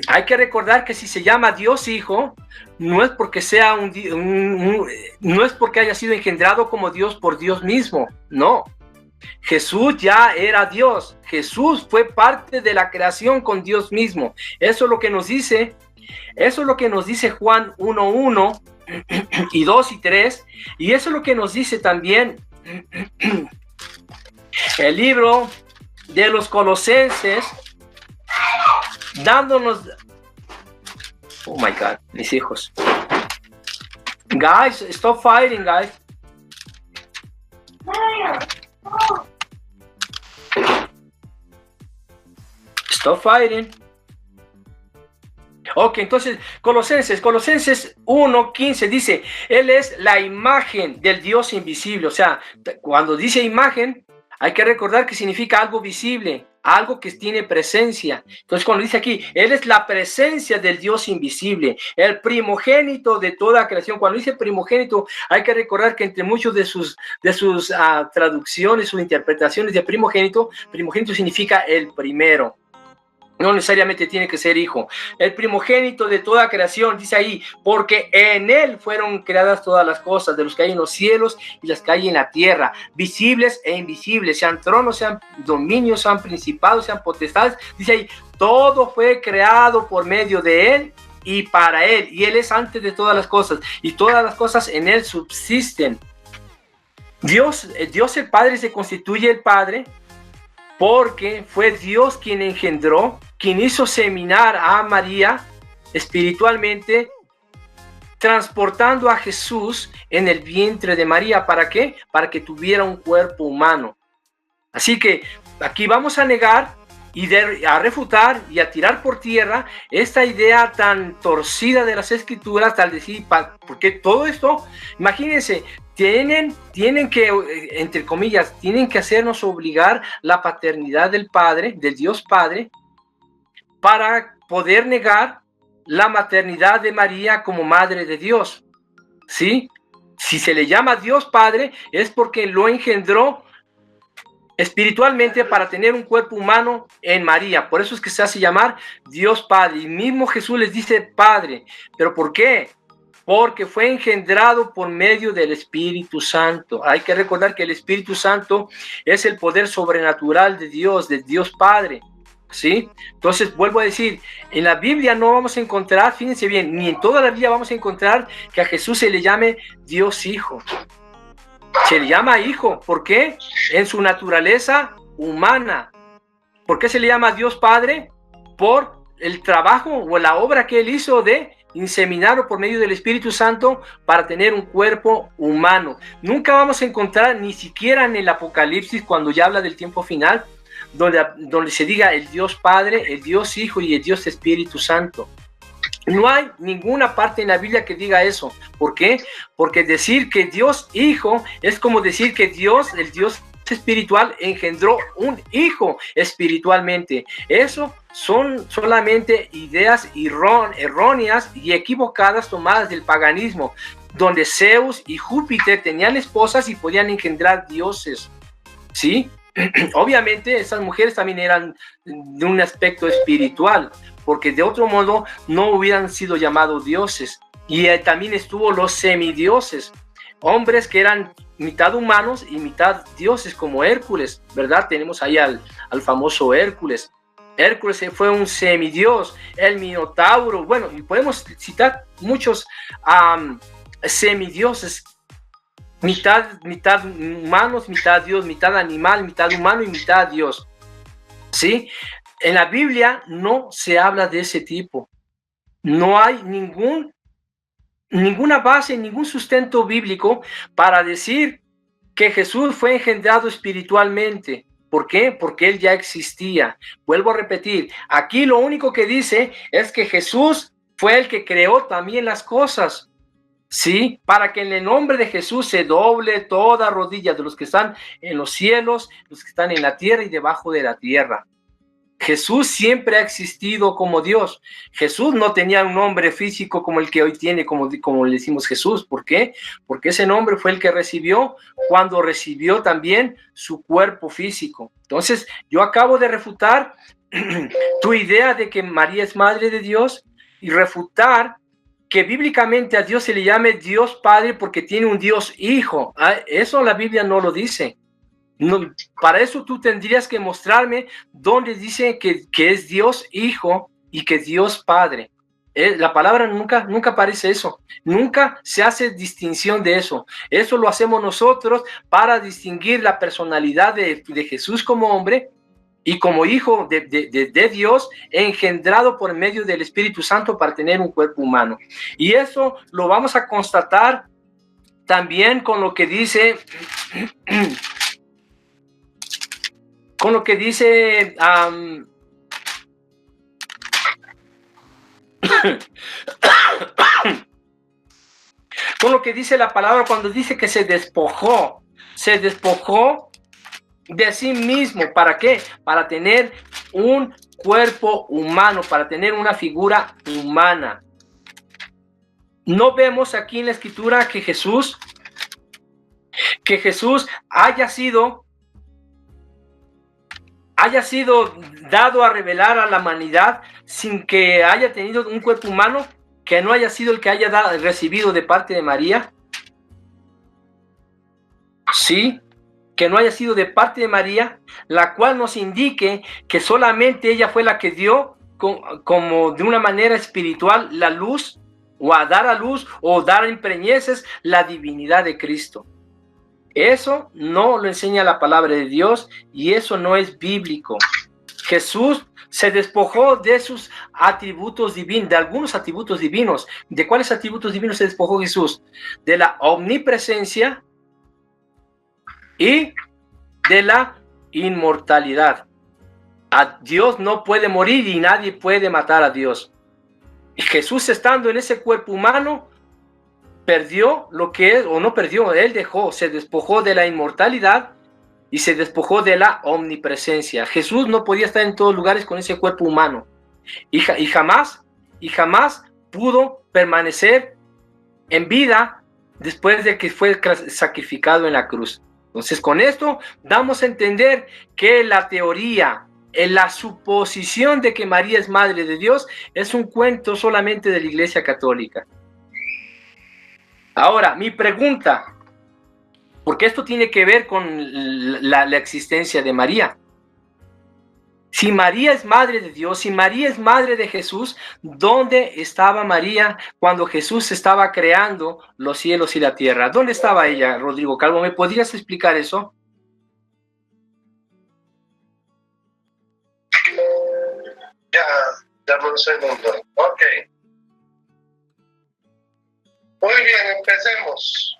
Speaker 1: Hay que recordar que si se llama Dios Hijo, no es porque sea no es porque haya sido engendrado como Dios por Dios mismo, no. Jesús ya era Dios. Jesús fue parte de la creación con Dios mismo. Eso es lo que nos dice Juan 1:1 y 2 y 3, y eso es lo que nos dice también el libro de los Colosenses, dándonos, oh my God, mis hijos, guys, stop fighting, guys. Stop fighting. Ok, entonces Colosenses 1:15 dice, Él es la imagen del Dios invisible. O sea, cuando dice imagen, hay que recordar que significa algo visible, algo que tiene presencia. Entonces cuando dice aquí, Él es la presencia del Dios invisible, el primogénito de toda creación. Cuando dice primogénito, hay que recordar que entre muchos de sus traducciones, sus interpretaciones de primogénito significa el primero. No necesariamente tiene que ser hijo. El primogénito de toda creación, dice ahí, porque en él fueron creadas todas las cosas, de los que hay en los cielos y las que hay en la tierra, visibles e invisibles, sean tronos, sean dominios, sean principados, sean potestades. Dice ahí, todo fue creado por medio de él y para él. Y él es antes de todas las cosas, y todas las cosas en él subsisten. Dios el Padre se constituye el Padre, porque fue Dios quien engendró, quien hizo seminar a María espiritualmente, transportando a Jesús en el vientre de María. ¿Para qué? Para que tuviera un cuerpo humano. Así que aquí vamos a negar y a refutar y a tirar por tierra esta idea tan torcida de las Escrituras, tal decir, porque todo esto, imagínense, tienen que, entre comillas, tienen que hacernos obligar la paternidad del Padre, del Dios Padre, para poder negar la maternidad de María como madre de Dios. ¿Sí? Si se le llama Dios Padre, es porque lo engendró espiritualmente para tener un cuerpo humano en María. Por eso es que se hace llamar Dios Padre. Y mismo Jesús les dice Padre. ¿Pero por qué? Porque fue engendrado por medio del Espíritu Santo. Hay que recordar que el Espíritu Santo es el poder sobrenatural de Dios Padre. ¿Sí? Entonces, vuelvo a decir, en la Biblia no vamos a encontrar, fíjense bien, ni en toda la Biblia vamos a encontrar que a Jesús se le llame Dios Hijo. Se le llama Hijo. ¿Por qué? En su naturaleza humana. ¿Por qué se le llama Dios Padre? Por el trabajo o la obra que Él hizo de inseminar por medio del Espíritu Santo para tener un cuerpo humano. Nunca vamos a encontrar, ni siquiera en el Apocalipsis, cuando ya habla del tiempo final, donde se diga el Dios Padre, el Dios Hijo y el Dios Espíritu Santo. No hay ninguna parte en la Biblia que diga eso. ¿Por qué? Porque decir que Dios Hijo es como decir que Dios, el Dios espiritual, engendró un hijo espiritualmente. Eso son solamente ideas erróneas y equivocadas tomadas del paganismo, donde Zeus y Júpiter tenían esposas y podían engendrar dioses. ¿Sí? obviamente esas mujeres también eran de un aspecto espiritual, porque de otro modo no hubieran sido llamados dioses. Y también estuvo los semidioses, hombres que eran mitad humanos y mitad dioses, como Hércules, ¿verdad? Tenemos ahí al famoso Hércules. Hércules fue un semidios, el Minotauro, bueno, y podemos citar muchos semidioses, mitad humanos, mitad Dios, mitad animal, mitad humano y mitad Dios, ¿sí? En la Biblia no se habla de ese tipo. No hay ninguna base, ningún sustento bíblico para decir que Jesús fue engendrado espiritualmente. ¿Por qué? Porque él ya existía. Vuelvo a repetir, aquí lo único que dice es que Jesús fue el que creó también las cosas, ¿sí? Para que en el nombre de Jesús se doble toda rodilla de los que están en los cielos, los que están en la tierra y debajo de la tierra. Jesús siempre ha existido como Dios. Jesús no tenía un nombre físico como el que hoy tiene, como le decimos Jesús. ¿Por qué? Porque ese nombre fue el que recibió cuando recibió también su cuerpo físico. Entonces, yo acabo de refutar tu idea de que María es madre de Dios y refutar que bíblicamente a Dios se le llame Dios Padre porque tiene un Dios Hijo. Eso la Biblia no lo dice. No, para eso tú tendrías que mostrarme dónde dice que es Dios Hijo y que Dios Padre. La palabra nunca aparece eso. Nunca se hace distinción de eso. Eso lo hacemos nosotros para distinguir la personalidad de Jesús como hombre y como hijo de Dios, engendrado por medio del Espíritu Santo para tener un cuerpo humano. Y eso lo vamos a constatar también con lo que dice... con lo que dice con lo que dice la palabra cuando dice que se despojó de sí mismo. ¿Para qué? Para tener un cuerpo humano, para tener una figura humana. No vemos aquí en la escritura que Jesús haya sido dado a revelar a la humanidad sin que haya tenido un cuerpo humano, que no haya sido el que haya recibido de parte de María. Sí, que no haya sido de parte de María, la cual nos indique que solamente ella fue la que dio como de una manera espiritual la luz, o a dar a luz, o dar en preñeces la divinidad de Cristo. Eso no lo enseña la palabra de Dios y eso no es bíblico. Jesús se despojó de sus atributos divinos, de algunos atributos divinos. ¿De cuáles atributos divinos se despojó Jesús? De la omnipresencia y de la inmortalidad. A Dios no puede morir y nadie puede matar a Dios. Y Jesús, estando en ese cuerpo humano, perdió lo que es, o no perdió, él se despojó de la inmortalidad y se despojó de la omnipresencia. Jesús no podía estar en todos lugares con ese cuerpo humano y jamás pudo permanecer en vida después de que fue sacrificado en la cruz. Entonces, con esto damos a entender que la teoría, la suposición de que María es madre de Dios es un cuento solamente de la Iglesia Católica. Ahora, mi pregunta, porque esto tiene que ver con la existencia de María. Si María es madre de Dios, si María es madre de Jesús, ¿dónde estaba María cuando Jesús estaba creando los cielos y la tierra? ¿Dónde estaba ella, Rodrigo Calvo? ¿Me podrías explicar eso?
Speaker 2: Dame un segundo. Ok. Muy bien, empecemos.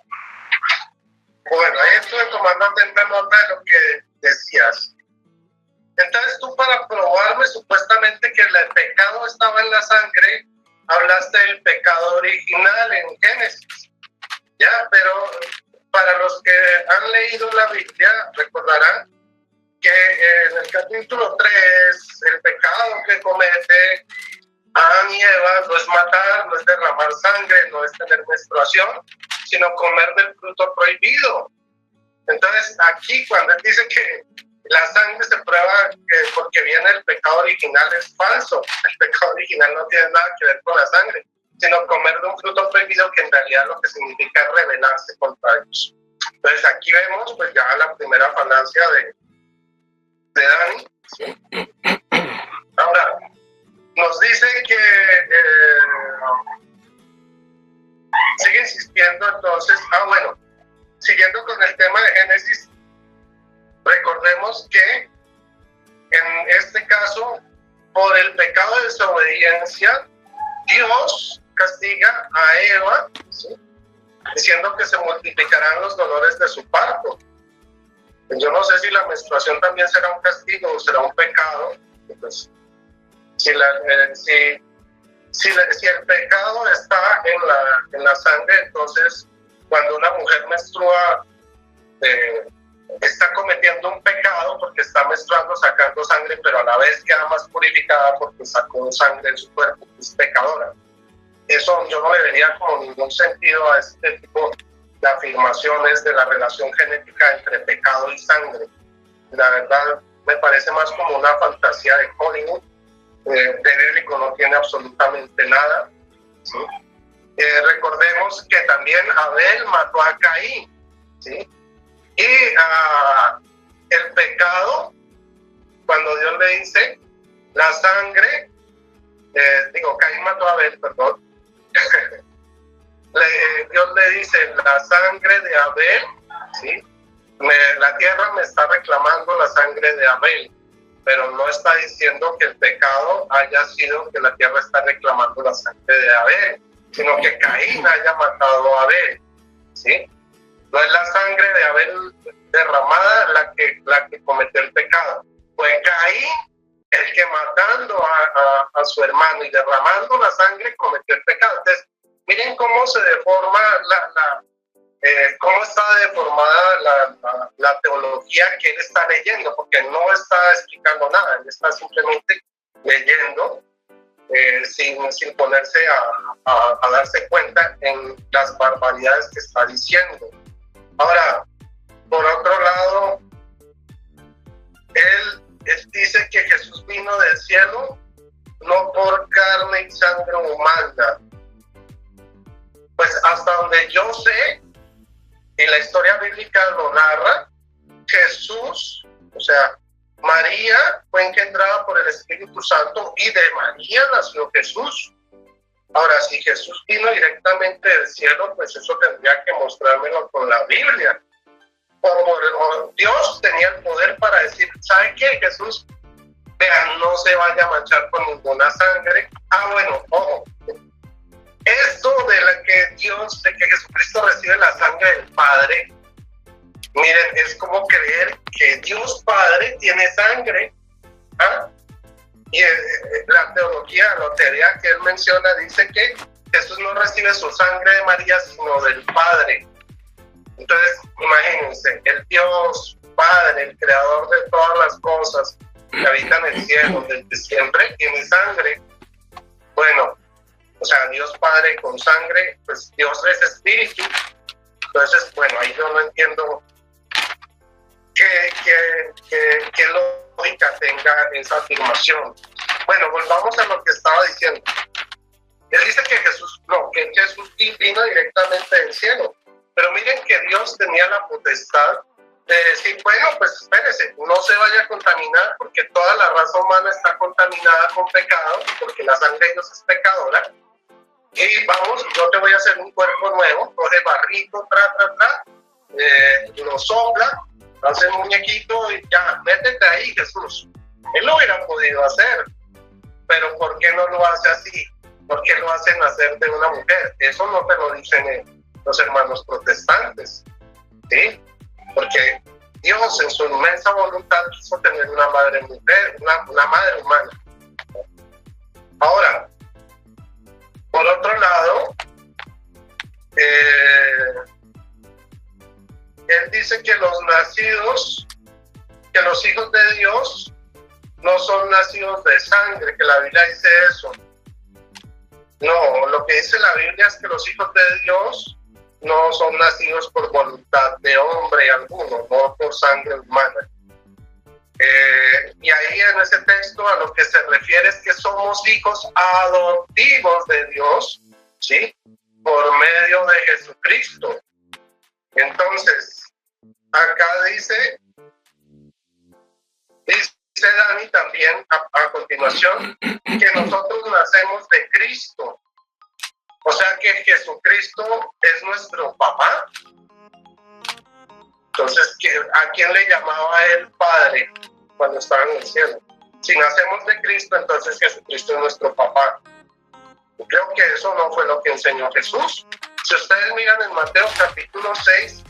Speaker 2: Bueno, ahí estuve tomando nota de lo que decías. Entonces tú, para probarme supuestamente que el pecado estaba en la sangre, hablaste del pecado original en Génesis. Ya, pero para los que han leído la Biblia, recordarán que en el capítulo 3, el pecado que comete Adán y Eva no es matar, no es derramar sangre, no es tener menstruación, sino comer del fruto prohibido. Entonces, aquí cuando él dice que la sangre se prueba porque viene el pecado original, es falso. El pecado original no tiene nada que ver con la sangre, sino comer de un fruto prohibido, que en realidad lo que significa es rebelarse contra Dios. Entonces aquí vemos pues ya la primera falacia de Dani. Ahora, nos dice que sigue insistiendo entonces, bueno, siguiendo con el tema de Génesis, recordemos que en este caso, por el pecado de desobediencia, Dios castiga a Eva, ¿sí?, diciendo que se multiplicarán los dolores de su parto. Yo no sé si la menstruación también será un castigo o será un pecado. Pues, si el pecado está en la sangre, entonces cuando una mujer menstrua está cometiendo un pecado porque está menstruando, sacando sangre, pero a la vez queda más purificada porque sacó sangre en su cuerpo, es pecadora. Eso yo no le vería como ningún sentido a este tipo de afirmaciones de la relación genética entre pecado y sangre. La verdad me parece más como una fantasía de Hollywood. De bíblico no tiene absolutamente nada, ¿sí? Recordemos que también Abel mató a Caín, ¿sí? Y el pecado, cuando Dios le dice la sangre, Caín mató a Abel, perdón. Dios le dice la sangre de Abel, ¿sí? La tierra me está reclamando la sangre de Abel, pero no está diciendo que el pecado haya sido que la tierra está reclamando la sangre de Abel, sino que Caín haya matado a Abel, ¿sí? No es la sangre de Abel derramada la que cometió el pecado. Fue Caín el que matando a su hermano y derramando la sangre cometió el pecado. Entonces, miren cómo se deforma cómo está deformada la teología que él está leyendo, porque no está explicando nada, él está simplemente leyendo sin ponerse a darse cuenta en las barbaridades que está diciendo. Ahora, por otro lado, él dice que Jesús vino del cielo no por carne y sangre humana. Pues hasta donde yo sé, y la historia bíblica lo narra, Jesús, o sea, María fue engendrada por el Espíritu Santo y de María nació Jesús. Ahora, si Jesús vino directamente del cielo, pues eso tendría que mostrármelo con la Biblia. O Dios tenía el poder para decir, ¿sabe qué? Jesús, vean, no se vaya a manchar con ninguna sangre. Bueno, ojo, esto de que Jesucristo recibe la sangre del Padre, miren, es como creer que Dios Padre tiene sangre. Y la teoría que él menciona dice que Jesús no recibe su sangre de María, sino del Padre. Entonces, imagínense, el Dios Padre, el creador de todas las cosas que habitan en el cielo desde siempre, tiene sangre. Bueno, o sea, Dios Padre con sangre, pues Dios es espíritu. Entonces, bueno, ahí yo no entiendo qué lógica tenga esa afirmación. Bueno, volvamos a lo que estaba diciendo. Él dice que Jesús vino directamente del cielo. Pero miren que Dios tenía la potestad de decir, bueno, pues espérese, no se vaya a contaminar, porque toda la raza humana está contaminada con pecado, porque la sangre de Dios es pecadora. Y vamos, yo te voy a hacer un cuerpo nuevo, coge barrito, lo sopla, hace un muñequito y ya, métete ahí, Jesús. Él lo hubiera podido hacer, pero ¿por qué no lo hace así? ¿Por qué lo hace nacer de una mujer? Eso no te lo dicen los hermanos protestantes, ¿sí? Porque Dios en su inmensa voluntad quiso tener una madre mujer, una madre humana. Ahora, por otro lado, él dice que los hijos de Dios no son nacidos de sangre, que la Biblia dice eso. No, lo que dice la Biblia es que los hijos de Dios no son nacidos por voluntad de hombre alguno, no por sangre humana. Y ahí en ese texto a lo que se refiere es que somos hijos adoptivos de Dios, ¿sí? Por medio de Jesucristo. Entonces, acá dice Dani también a continuación que nosotros nacemos de Cristo. O sea que Jesucristo es nuestro papá. Entonces, ¿a quién le llamaba él Padre cuando estaba en el cielo? Si nacemos de Cristo, entonces Jesucristo es nuestro papá. Yo creo que eso no fue lo que enseñó Jesús. Si ustedes miran en Mateo capítulo 6,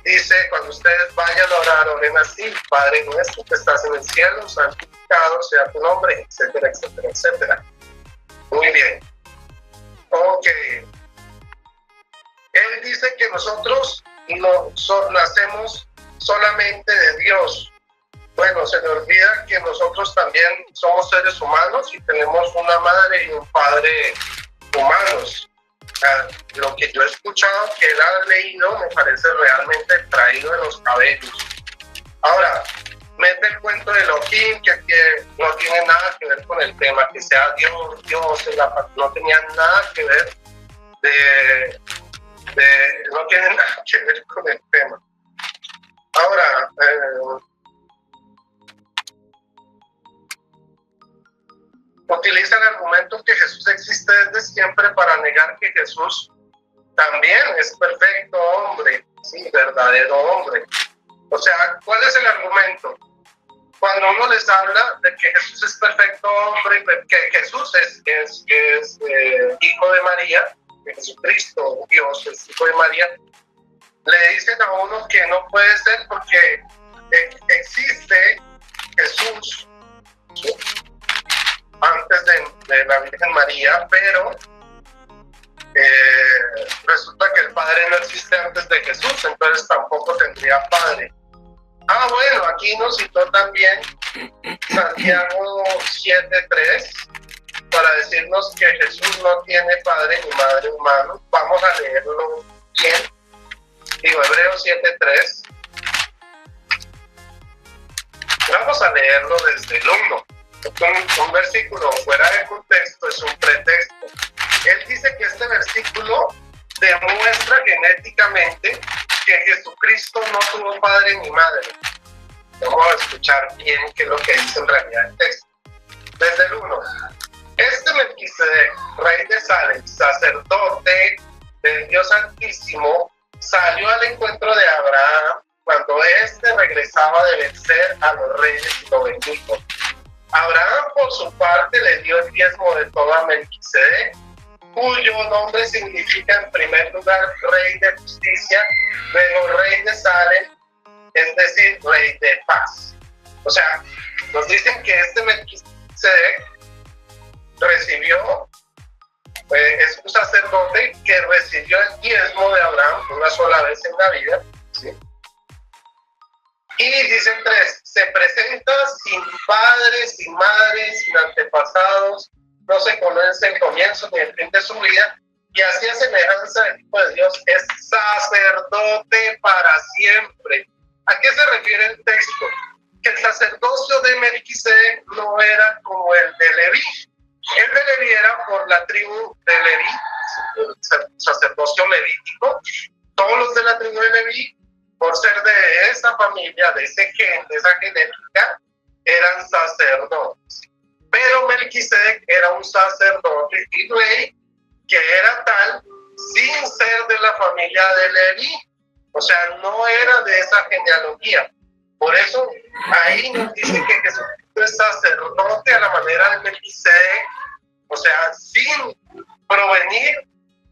Speaker 2: dice, cuando ustedes vayan a orar, oren así: Padre nuestro que estás en el cielo, santificado sea tu nombre, etcétera, etcétera, etcétera. Muy bien. Ok. Él dice que nosotros no nacemos solamente de Dios. Bueno, se le olvida que nosotros también somos seres humanos y tenemos una madre y un padre humanos. Lo que yo he escuchado que él ha leído me parece realmente traído de los cabellos. Ahora, mete el cuento de Elohim, que no tiene nada que ver con el tema, que sea Dios, no tenía nada que ver no tiene nada que ver con el tema. Ahora, utiliza el argumento que Jesús existe desde siempre para negar que Jesús también es perfecto hombre, sí, verdadero hombre. O sea, ¿cuál es el argumento? Cuando uno les habla de que Jesús es perfecto hombre, que Jesús es hijo de María, que Jesucristo, Dios, es hijo de María, le dicen a uno que no puede ser porque existe Jesús, ¿sí?, antes de la Virgen María, pero resulta que el Padre no existe antes de Jesús, entonces tampoco tendría Padre. Bueno, aquí nos citó también Santiago 7:3 para decirnos que Jesús no tiene padre ni madre humano. Vamos a leerlo bien. Digo, Hebreos 7:3. Vamos a leerlo desde el 1. Un versículo fuera de contexto es un pretexto. Él dice que este versículo demuestra genéticamente que Jesucristo no tuvo padre ni madre. Vamos a escuchar bien qué es lo que dice en realidad el texto. Desde el 1. Este Melquisedec, rey de Salem, sacerdote del Dios Altísimo, salió al encuentro de Abraham cuando éste regresaba de vencer a los reyes y lo bendijo. Abraham, por su parte, le dio el diezmo de todo a Melquisedec, cuyo nombre significa en primer lugar rey de justicia, luego rey de Salem, es decir, rey de paz. O sea, nos dicen que este Melquisedec recibió, es un sacerdote que recibió el diezmo de Abraham una sola vez en la vida, ¿sí? Y dice 3, se presenta sin padre, sin madre, sin antepasados, no se conoce el comienzo ni el fin de su vida, y así a semejanza del Hijo de Dios es sacerdote para siempre. ¿A qué se refiere el texto? Que el sacerdocio de Melquisedec no era como el de Leví. El de Leví era por la tribu de Leví, el sacerdocio levítico. Todos los de la tribu de Leví, por ser de esa familia, de ese gen, de esa genética, eran sacerdotes. Pero Melquisedec era un sacerdote y rey que era tal sin ser de la familia de Leví. O sea, no era de esa genealogía. Por eso ahí nos dice que Jesucristo es sacerdote a la manera de Melquisedec, o sea, sin provenir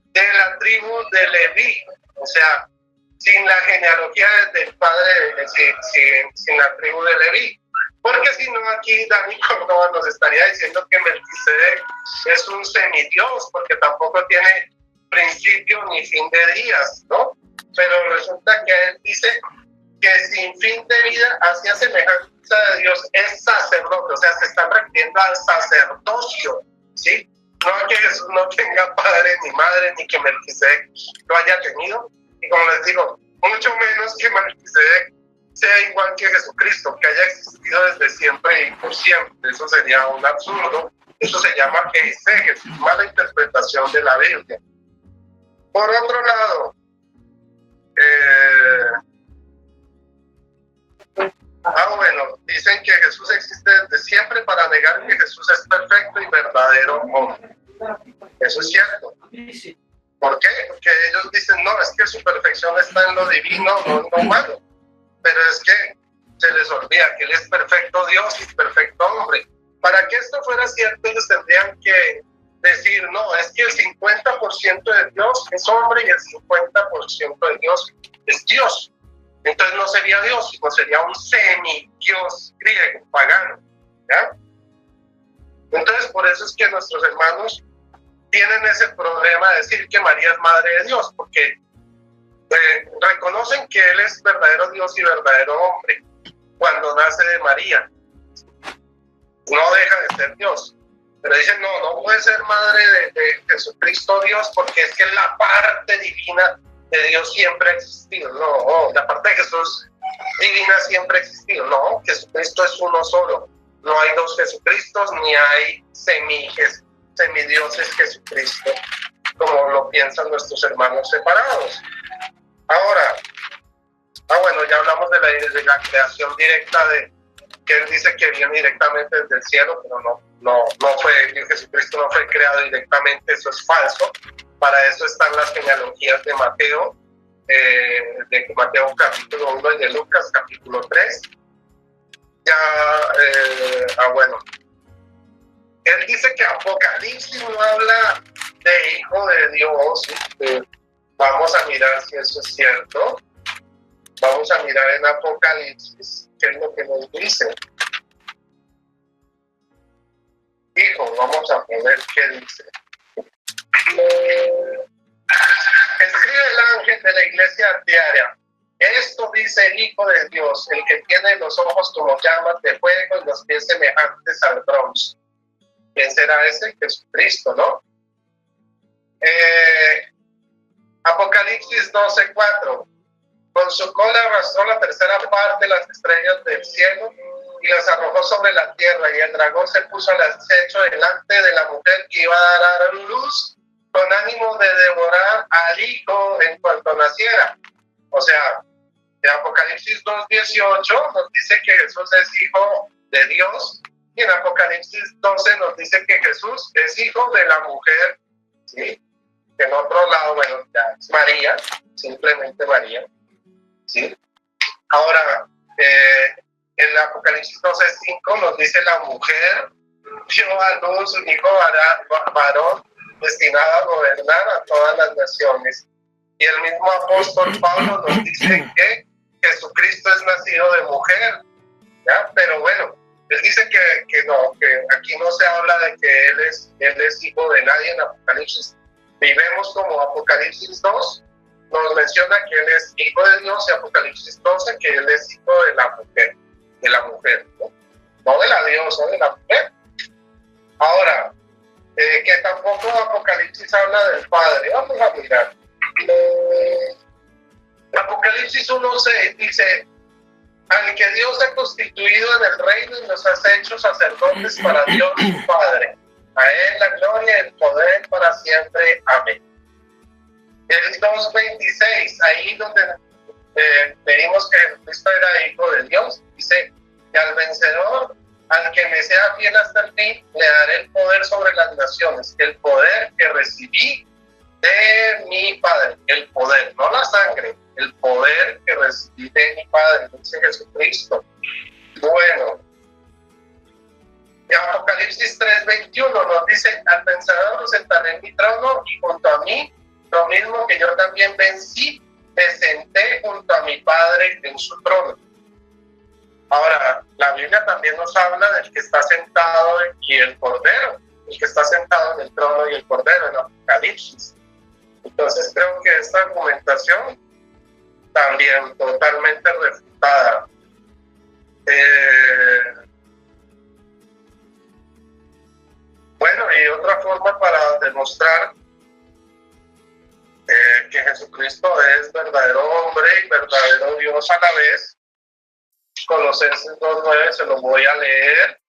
Speaker 2: de la tribu de Leví, o sea, sin la genealogía del padre, sin la tribu de Leví. Porque si no, aquí Dani Córdoba nos estaría diciendo que Melquisedec es un semidios, porque tampoco tiene principio ni fin de días, ¿no? Pero resulta que él dice que sin fin de vida, hacia semejanza de Dios, es sacerdote, o sea, se están refiriendo al sacerdocio, ¿sí? No a que Jesús no tenga padre ni madre, ni que Melquisedec lo haya tenido, y como les digo, mucho menos que Melquisedec sea igual que Jesucristo, que haya existido desde siempre y por siempre. Eso sería un absurdo. Eso se llama eisegesis, mala interpretación de la Biblia. Por otro lado, bueno, dicen que Jesús existe desde siempre para negar que Jesús es perfecto y verdadero hombre. Eso es cierto. ¿Por qué? Porque ellos dicen, no, es que su perfección está en lo divino, no en lo humano. Pero es que se les olvida que Él es perfecto Dios y perfecto hombre. Para que esto fuera cierto, ellos tendrían que decir, no, es que el 50% de Dios es hombre y el 50% de Dios es Dios. Entonces no sería Dios, sino sería un semidios griego, pagano. ¿Ya? Entonces por eso es que nuestros hermanos tienen ese problema de decir que María es madre de Dios, porque reconocen que Él es verdadero Dios y verdadero hombre cuando nace de María. No deja de ser Dios. Pero dicen, no puede ser madre de Jesucristo Dios, porque es que la parte divina de Dios siempre ha existido. No, la parte de Jesús divina siempre ha existido. No, Jesucristo es uno solo. No hay dos Jesucristos, ni hay semidioses Jesucristo, como lo piensan nuestros hermanos separados. Ahora, bueno, ya hablamos de la creación directa, de que Él dice que viene directamente desde el cielo, pero no fue, Jesucristo no fue creado directamente, eso es falso. Para eso están las genealogías de Mateo, Mateo capítulo 1 y de Lucas capítulo 3. Bueno, Él dice que Apocalipsis no habla de Hijo de Dios. Vamos a mirar si eso es cierto. Vamos a mirar en Apocalipsis qué es lo que nos dice. Hijo, vamos a ver qué dice. Escribe el ángel de la iglesia diaria. Esto dice el Hijo de Dios, el que tiene los ojos como llamas de fuego y los pies semejantes al bronce. ¿Quién será ese? Jesucristo, ¿no? Apocalipsis 12:4. Con su cola arrastró la tercera parte de las estrellas del cielo y las arrojó sobre la tierra, y el dragón se puso al acecho delante de la mujer que iba a dar a luz, con ánimo de devorar al hijo en cuanto naciera. O sea, en Apocalipsis 2:18 nos dice que Jesús es hijo de Dios, y en Apocalipsis 12 nos dice que Jesús es hijo de la mujer, ¿sí? En otro lado, bueno, ya es María, simplemente María, ¿sí? Ahora, en el Apocalipsis 12:5 nos dice la mujer dio a luz un hijo varón destinado a gobernar a todas las naciones. Y el mismo apóstol Pablo nos dice que Jesucristo es nacido de mujer, ¿ya? Pero bueno, él dice que no, que aquí no se habla de que él es hijo de nadie en Apocalipsis. Y vemos como Apocalipsis 2 nos menciona que Él es hijo de Dios, y Apocalipsis 12 que Él es hijo de la mujer, no de la diosa, de la mujer. Ahora, que tampoco Apocalipsis habla del Padre. Vamos a mirar. Apocalipsis 1:6 dice: al que Dios ha constituido en el reino y nos ha hecho sacerdotes para Dios su Padre. A Él la gloria y el poder para siempre. Amén. El 2:26, ahí donde venimos que Jesucristo era hijo de Dios, dice: y al vencedor, al que me sea fiel hasta el fin, le daré el poder sobre las naciones, el poder que recibí de mi Padre. El poder, no la sangre, el poder que recibí de mi Padre, dice Jesucristo. Bueno, en Apocalipsis 3:21 nos dice: al vencedor lo sentaré en mi trono, y junto a mí, lo mismo que yo también vencí, me senté junto a mi Padre en su trono. Ahora, la Biblia también nos habla del que está sentado y el Cordero, el que está sentado en el trono y el Cordero en Apocalipsis. Entonces creo que esta argumentación también totalmente refutada. Bueno, y otra forma para demostrar que Jesucristo es verdadero hombre y verdadero Dios a la vez, Colosenses 2:9, se lo voy a leer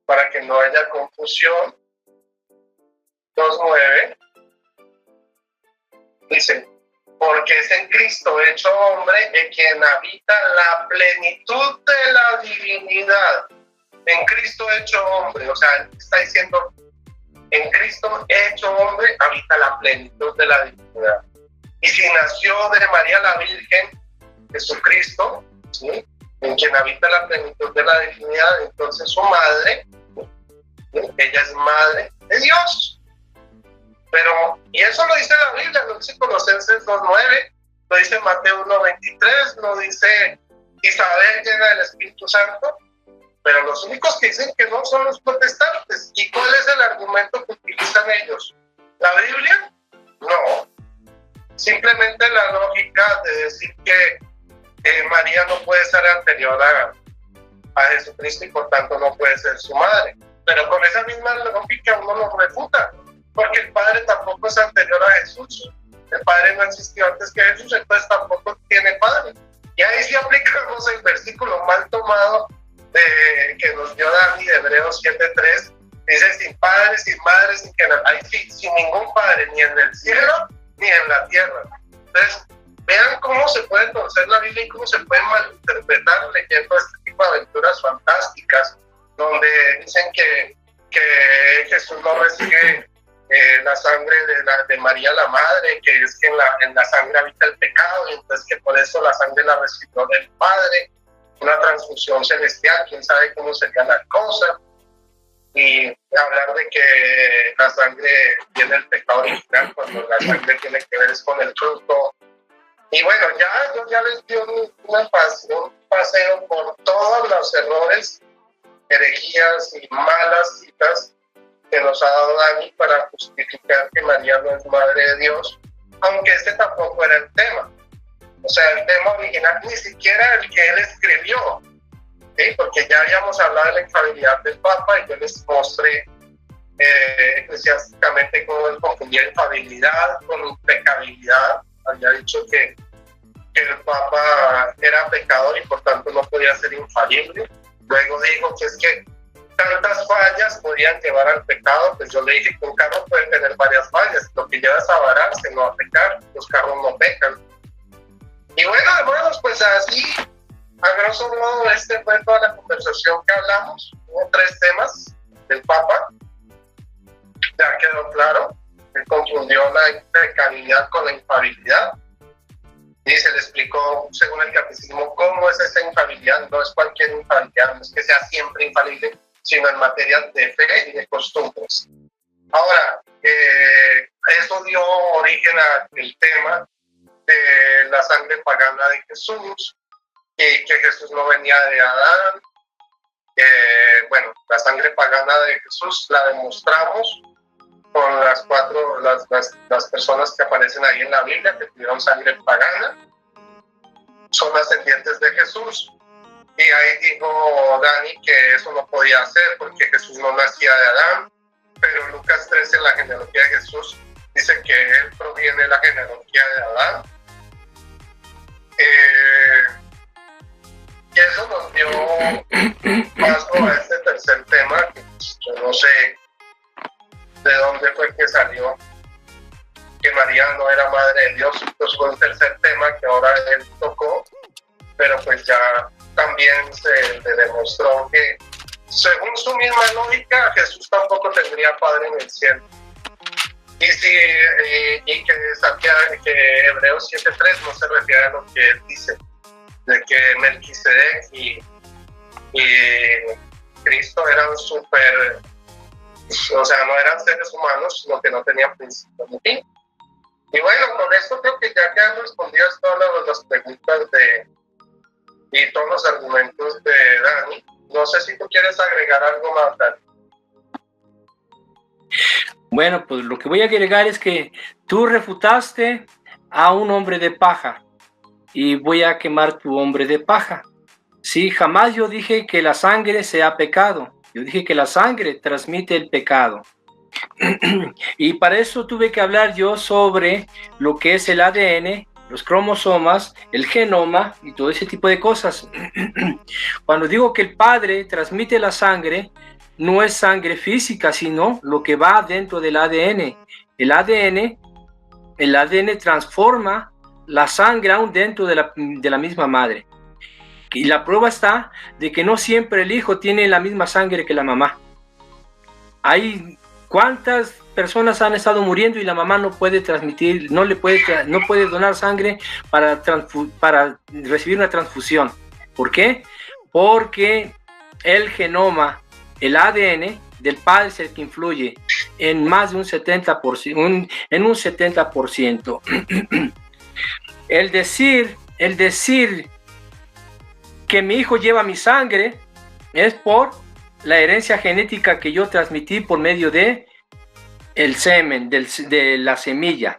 Speaker 2: para que no haya confusión. 2:9 dice: porque es en Cristo hecho hombre en quien habita la plenitud de la divinidad. En Cristo hecho hombre, o sea, está diciendo, en Cristo hecho hombre habita la plenitud de la divinidad. Y si nació de María la Virgen, Jesucristo, ¿sí?, en quien habita la plenitud de la divinidad, entonces su madre, ¿sí?, ella es madre de Dios. Pero, y eso lo dice la Biblia, lo dice Colosenses 2:9, lo dice Mateo 1:23, lo dice Isabel llena del Espíritu Santo, pero los únicos que dicen que no son los protestantes. ¿Y cuál es el argumento que utilizan ellos? ¿La Biblia? No. Simplemente la lógica de decir que María no puede ser anterior a Jesucristo y por tanto no puede ser su madre. Pero con esa misma lógica uno lo refuta, porque el Padre tampoco es anterior a Jesús. El Padre no existió antes que Jesús, entonces tampoco tiene Padre. Y ahí sí aplicamos el versículo mal tomado que nos dio Dani de Hebreos 7:3. Dice: sin padre, sin madre, sin que ahí sí, sin ningún padre, ni en el cielo ni en la tierra. Entonces, vean cómo se puede conocer la Biblia y cómo se puede malinterpretar leyendo este tipo de aventuras fantásticas, donde dicen que Jesús no recibe la sangre de María la Madre, que es que en la sangre habita el pecado, y entonces que por eso la sangre la recibió del Padre, una transfusión celestial, quién sabe cómo sería la cosa, y hablar de que la sangre tiene el pecado original, cuando la sangre tiene que ver es con el fruto. Y bueno, yo ya les di un paseo por todos los errores, herejías y malas citas que nos ha dado Dani para justificar que María no es madre de Dios, aunque este tampoco era el tema. O sea, el tema original ni siquiera el que él escribió, ¿sí? Porque ya habíamos hablado de la infalibilidad del Papa y yo les mostré eclesiásticamente cómo él confundía infalibilidad con impecabilidad. Había dicho que el Papa era pecador y por tanto no podía ser infalible. Luego dijo que es que tantas fallas podían llevar al pecado. Pues yo le dije que un carro puede tener varias fallas, lo que lleva es a vararse, no a pecar. Los carros no pecan. Y bueno, hermanos, pues así, a grosso modo, fue toda la conversación que hablamos. Hubo 3 temas del Papa. Ya quedó claro, él confundió la impecabilidad con la infalibilidad. Y se le explicó, según el catecismo, cómo es esa infalibilidad. No es cualquier infalibilidad, no es que sea siempre infalible, sino en materia de fe y de costumbres. Ahora, eso dio origen al tema de la sangre pagana de Jesús, y que Jesús no venía de Adán. Bueno, la sangre pagana de Jesús la demostramos con las personas que aparecen ahí en la Biblia que tuvieron sangre pagana, son ascendientes de Jesús. Y ahí dijo Dani que eso no podía hacer porque Jesús no nacía de Adán, pero Lucas 13, en la genealogía de Jesús, dice que él proviene de la genealogía de Adán. Y eso nos dio paso a este tercer tema, que yo no sé de dónde fue que salió que María no era madre de Dios. Entonces fue un tercer tema que ahora él tocó, pero pues ya también se le demostró que, según su misma lógica, Jesús tampoco tendría padre en el cielo. Y que Hebreos 7:3 no se refiere a lo que él dice, de que Melquisedec y Cristo eran súper, o sea, no eran seres humanos, sino que no tenían principio ni fin. Y bueno, con esto creo que ya quedan respondidas todas las preguntas y todos los argumentos de Dani. No sé si tú quieres agregar algo más, Dani.
Speaker 1: Bueno, pues lo que voy a agregar es que tú refutaste a un hombre de paja y voy a quemar tu hombre de paja. Sí, jamás yo dije que la sangre sea pecado. Yo dije que la sangre transmite el pecado. Y para eso tuve que hablar yo sobre lo que es el ADN los cromosomas, el genoma y todo ese tipo de cosas. Cuando digo que el Padre transmite la sangre, no es sangre física, sino lo que va dentro del ADN. El ADN transforma la sangre aún dentro de la misma madre. Y la prueba está de que no siempre el hijo tiene la misma sangre que la mamá. Hay cuántas personas han estado muriendo y la mamá no puede transmitir, no puede donar sangre para recibir una transfusión. ¿Por qué? Porque el genoma, el ADN del padre es el que influye en más de un 70%, en un 70%. El decir que mi hijo lleva mi sangre es por la herencia genética que yo transmití por medio de el semen, de la semilla.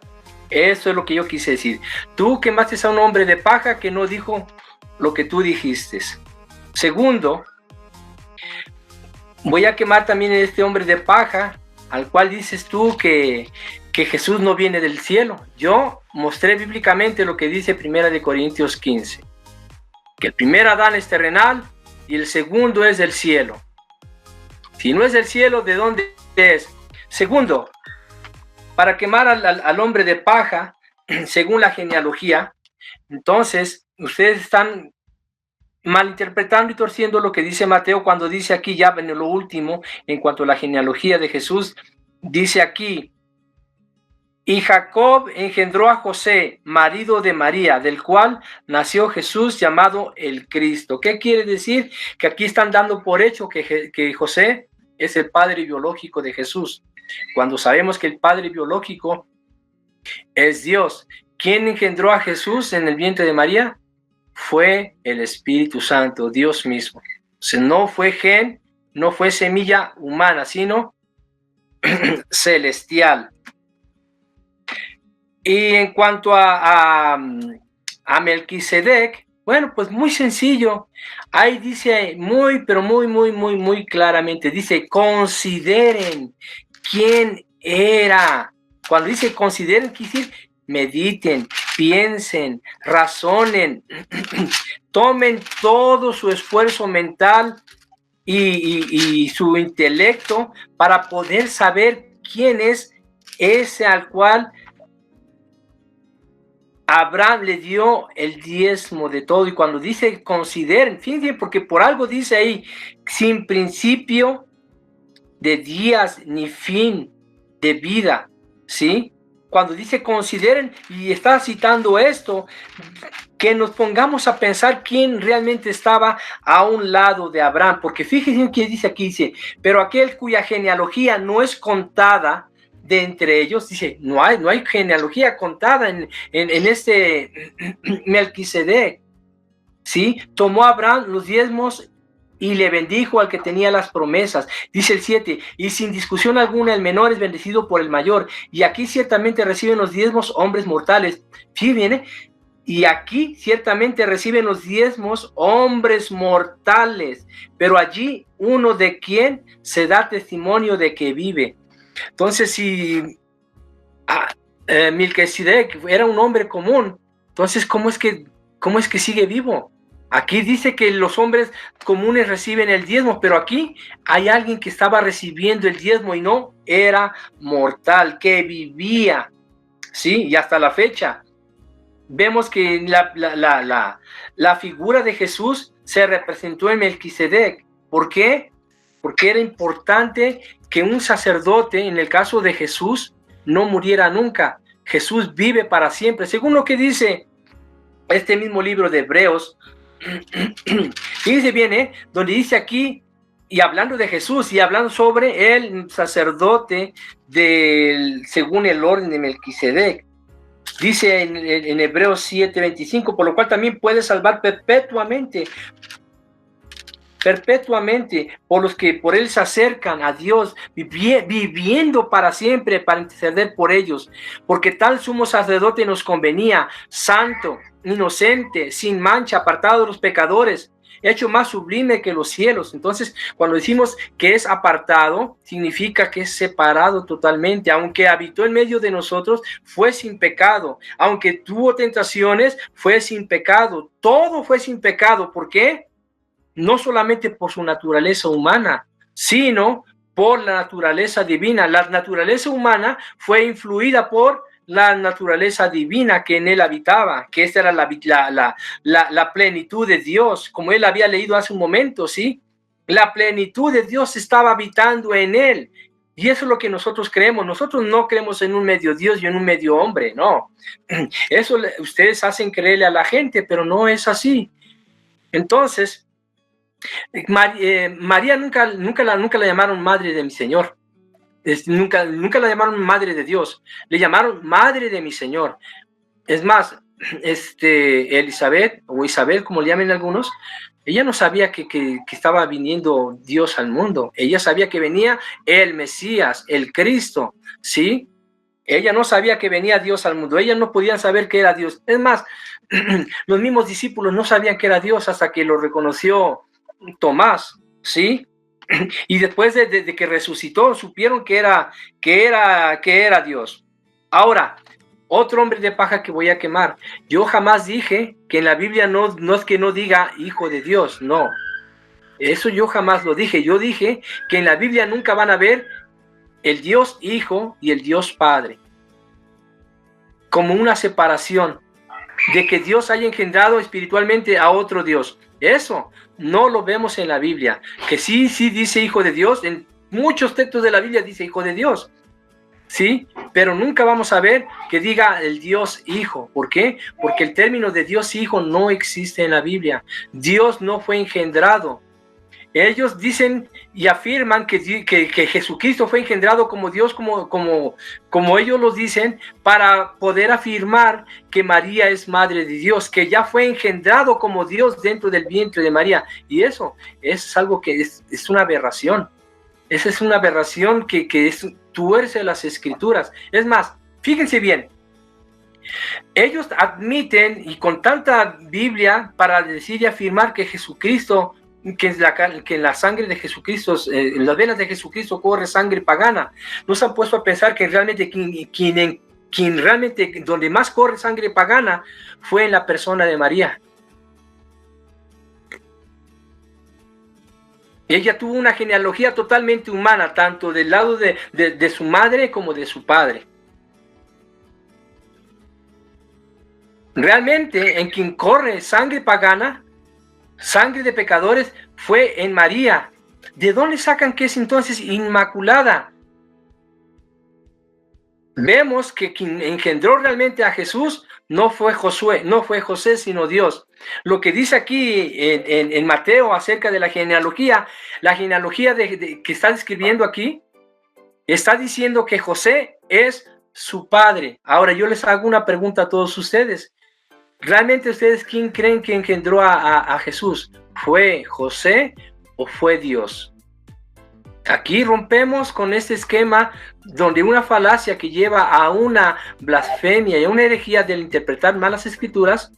Speaker 1: Eso es lo que yo quise decir. Tú quemaste a un hombre de paja que no dijo lo que tú dijiste. Segundo, voy a quemar también a este hombre de paja al cual dices tú que Jesús no viene del cielo. Yo mostré bíblicamente lo que dice 1 Corintios 15, que el primer Adán es terrenal y el segundo es del cielo. Si no es del cielo, ¿de dónde es? Segundo, para quemar al hombre de paja, según la genealogía, entonces ustedes están malinterpretando y torciendo lo que dice Mateo cuando dice aquí, ya en lo último, en cuanto a la genealogía de Jesús, dice aquí: y Jacob engendró a José, marido de María, del cual nació Jesús llamado el Cristo. ¿Qué quiere decir? Que aquí están dando por hecho que José es el padre biológico de Jesús, cuando sabemos que el padre biológico es Dios. ¿Quién engendró a Jesús en el vientre de María? Fue el Espíritu Santo, Dios mismo. O sea, no fue gen, no fue semilla humana, sino celestial. Y en cuanto a Melquisedec, bueno, pues muy sencillo. Ahí dice pero muy claramente, dice: consideren quién era. Cuando dice consideren, quiere decir mediten, piensen, razonen, tomen todo su esfuerzo mental y su intelecto para poder saber quién es ese al cual Abraham le dio el diezmo de todo. Y cuando dice consideren, fíjense, porque por algo dice ahí, sin principio de días ni fin de vida, ¿sí? Cuando dice consideren y está citando esto, que nos pongamos a pensar quién realmente estaba a un lado de Abraham, porque fíjense que dice aquí, dice: pero aquel cuya genealogía no es contada de entre ellos, dice, no hay genealogía contada en este Melquisedec, ¿sí? Tomó a Abraham los diezmos y le bendijo al que tenía las promesas. Dice el 7, y sin discusión alguna el menor es bendecido por el mayor, y aquí ciertamente reciben los diezmos hombres mortales. Sí, viene, y aquí ciertamente reciben los diezmos hombres mortales, pero allí uno de quien se da testimonio de que vive. Entonces, si Melquisedec era un hombre común, entonces ¿cómo es que sigue vivo? Aquí dice que los hombres comunes reciben el diezmo, pero aquí hay alguien que estaba recibiendo el diezmo y no era mortal, que vivía, ¿sí? Y hasta la fecha vemos que la figura de Jesús se representó en Melquisedec. ¿Por qué? Porque era importante que un sacerdote, en el caso de Jesús, no muriera nunca. Jesús vive para siempre, según lo que dice este mismo libro de Hebreos. Fíjense bien, donde dice aquí, y hablando de Jesús, y hablando sobre el sacerdote según el orden de Melquisedec. Dice en Hebreos 7:25, por lo cual también puede salvar perpetuamente por los que por él se acercan a Dios, viviendo para siempre para interceder por ellos, porque tal sumo sacerdote nos convenía, santo, inocente, sin mancha, apartado de los pecadores, hecho más sublime que los cielos. Entonces, cuando decimos que es apartado, significa que es separado totalmente. Aunque habitó en medio de nosotros, fue sin pecado. Aunque tuvo tentaciones, fue sin pecado. Todo fue sin pecado. ¿Por qué? No solamente por su naturaleza humana, sino por la naturaleza divina. La naturaleza humana fue influida por la naturaleza divina que en él habitaba, que esta era la plenitud de Dios, como él había leído hace un momento, ¿sí? La plenitud de Dios estaba habitando en él. Y eso es lo que nosotros creemos. Nosotros no creemos en un medio Dios y en un medio hombre, no. Eso ustedes hacen creerle a la gente, pero no es así. Entonces, María nunca la llamaron madre de mi Señor. Nunca la llamaron madre de Dios. Le llamaron madre de mi Señor. Es más, Elizabeth, o Isabel, como le llaman algunos, ella no sabía que estaba viniendo Dios al mundo. Ella sabía que venía el Mesías, el Cristo, ¿sí? Ella no sabía que venía Dios al mundo. Ellas no podían saber que era Dios. Es más, los mismos discípulos no sabían que era Dios hasta que lo reconoció Tomás, ¿sí? Y después de que resucitó, supieron que era Dios. Ahora, otro hombre de paja que voy a quemar. Yo jamás dije que en la Biblia no es que no diga hijo de Dios, no. Eso yo jamás lo dije. Yo dije que en la Biblia nunca van a ver el Dios Hijo y el Dios Padre como una separación de que Dios haya engendrado espiritualmente a otro Dios. Eso no lo vemos en la Biblia. Que sí dice hijo de Dios, en muchos textos de la Biblia dice hijo de Dios, sí, pero nunca vamos a ver que diga el Dios Hijo. ¿Por qué? Porque el término de Dios Hijo no existe en la Biblia. Dios no fue engendrado. Ellos dicen y afirman que Jesucristo fue engendrado como Dios, como ellos lo dicen, para poder afirmar que María es madre de Dios, que ya fue engendrado como Dios dentro del vientre de María. Y eso es algo que es una aberración. Esa es una aberración que tuerce las Escrituras. Es más, fíjense bien, ellos admiten, y con tanta Biblia para decir y afirmar que Jesucristo, que en la sangre de Jesucristo, en las venas de Jesucristo corre sangre pagana. No se han puesto a pensar que realmente quien realmente donde más corre sangre pagana fue en la persona de María. Ella tuvo una genealogía totalmente humana, tanto del lado de su madre como de su padre. Realmente en quien corre sangre pagana, sangre de pecadores, fue en María. ¿De dónde sacan que es entonces inmaculada? Vemos que quien engendró realmente a Jesús no fue José, sino Dios. Lo que dice aquí en Mateo acerca de la genealogía que está describiendo aquí, está diciendo que José es su padre. Ahora yo les hago una pregunta a todos ustedes. ¿Realmente ustedes quién creen que engendró a Jesús? ¿Fue José o fue Dios? Aquí rompemos con este esquema donde una falacia que lleva a una blasfemia y a una herejía del interpretar malas escrituras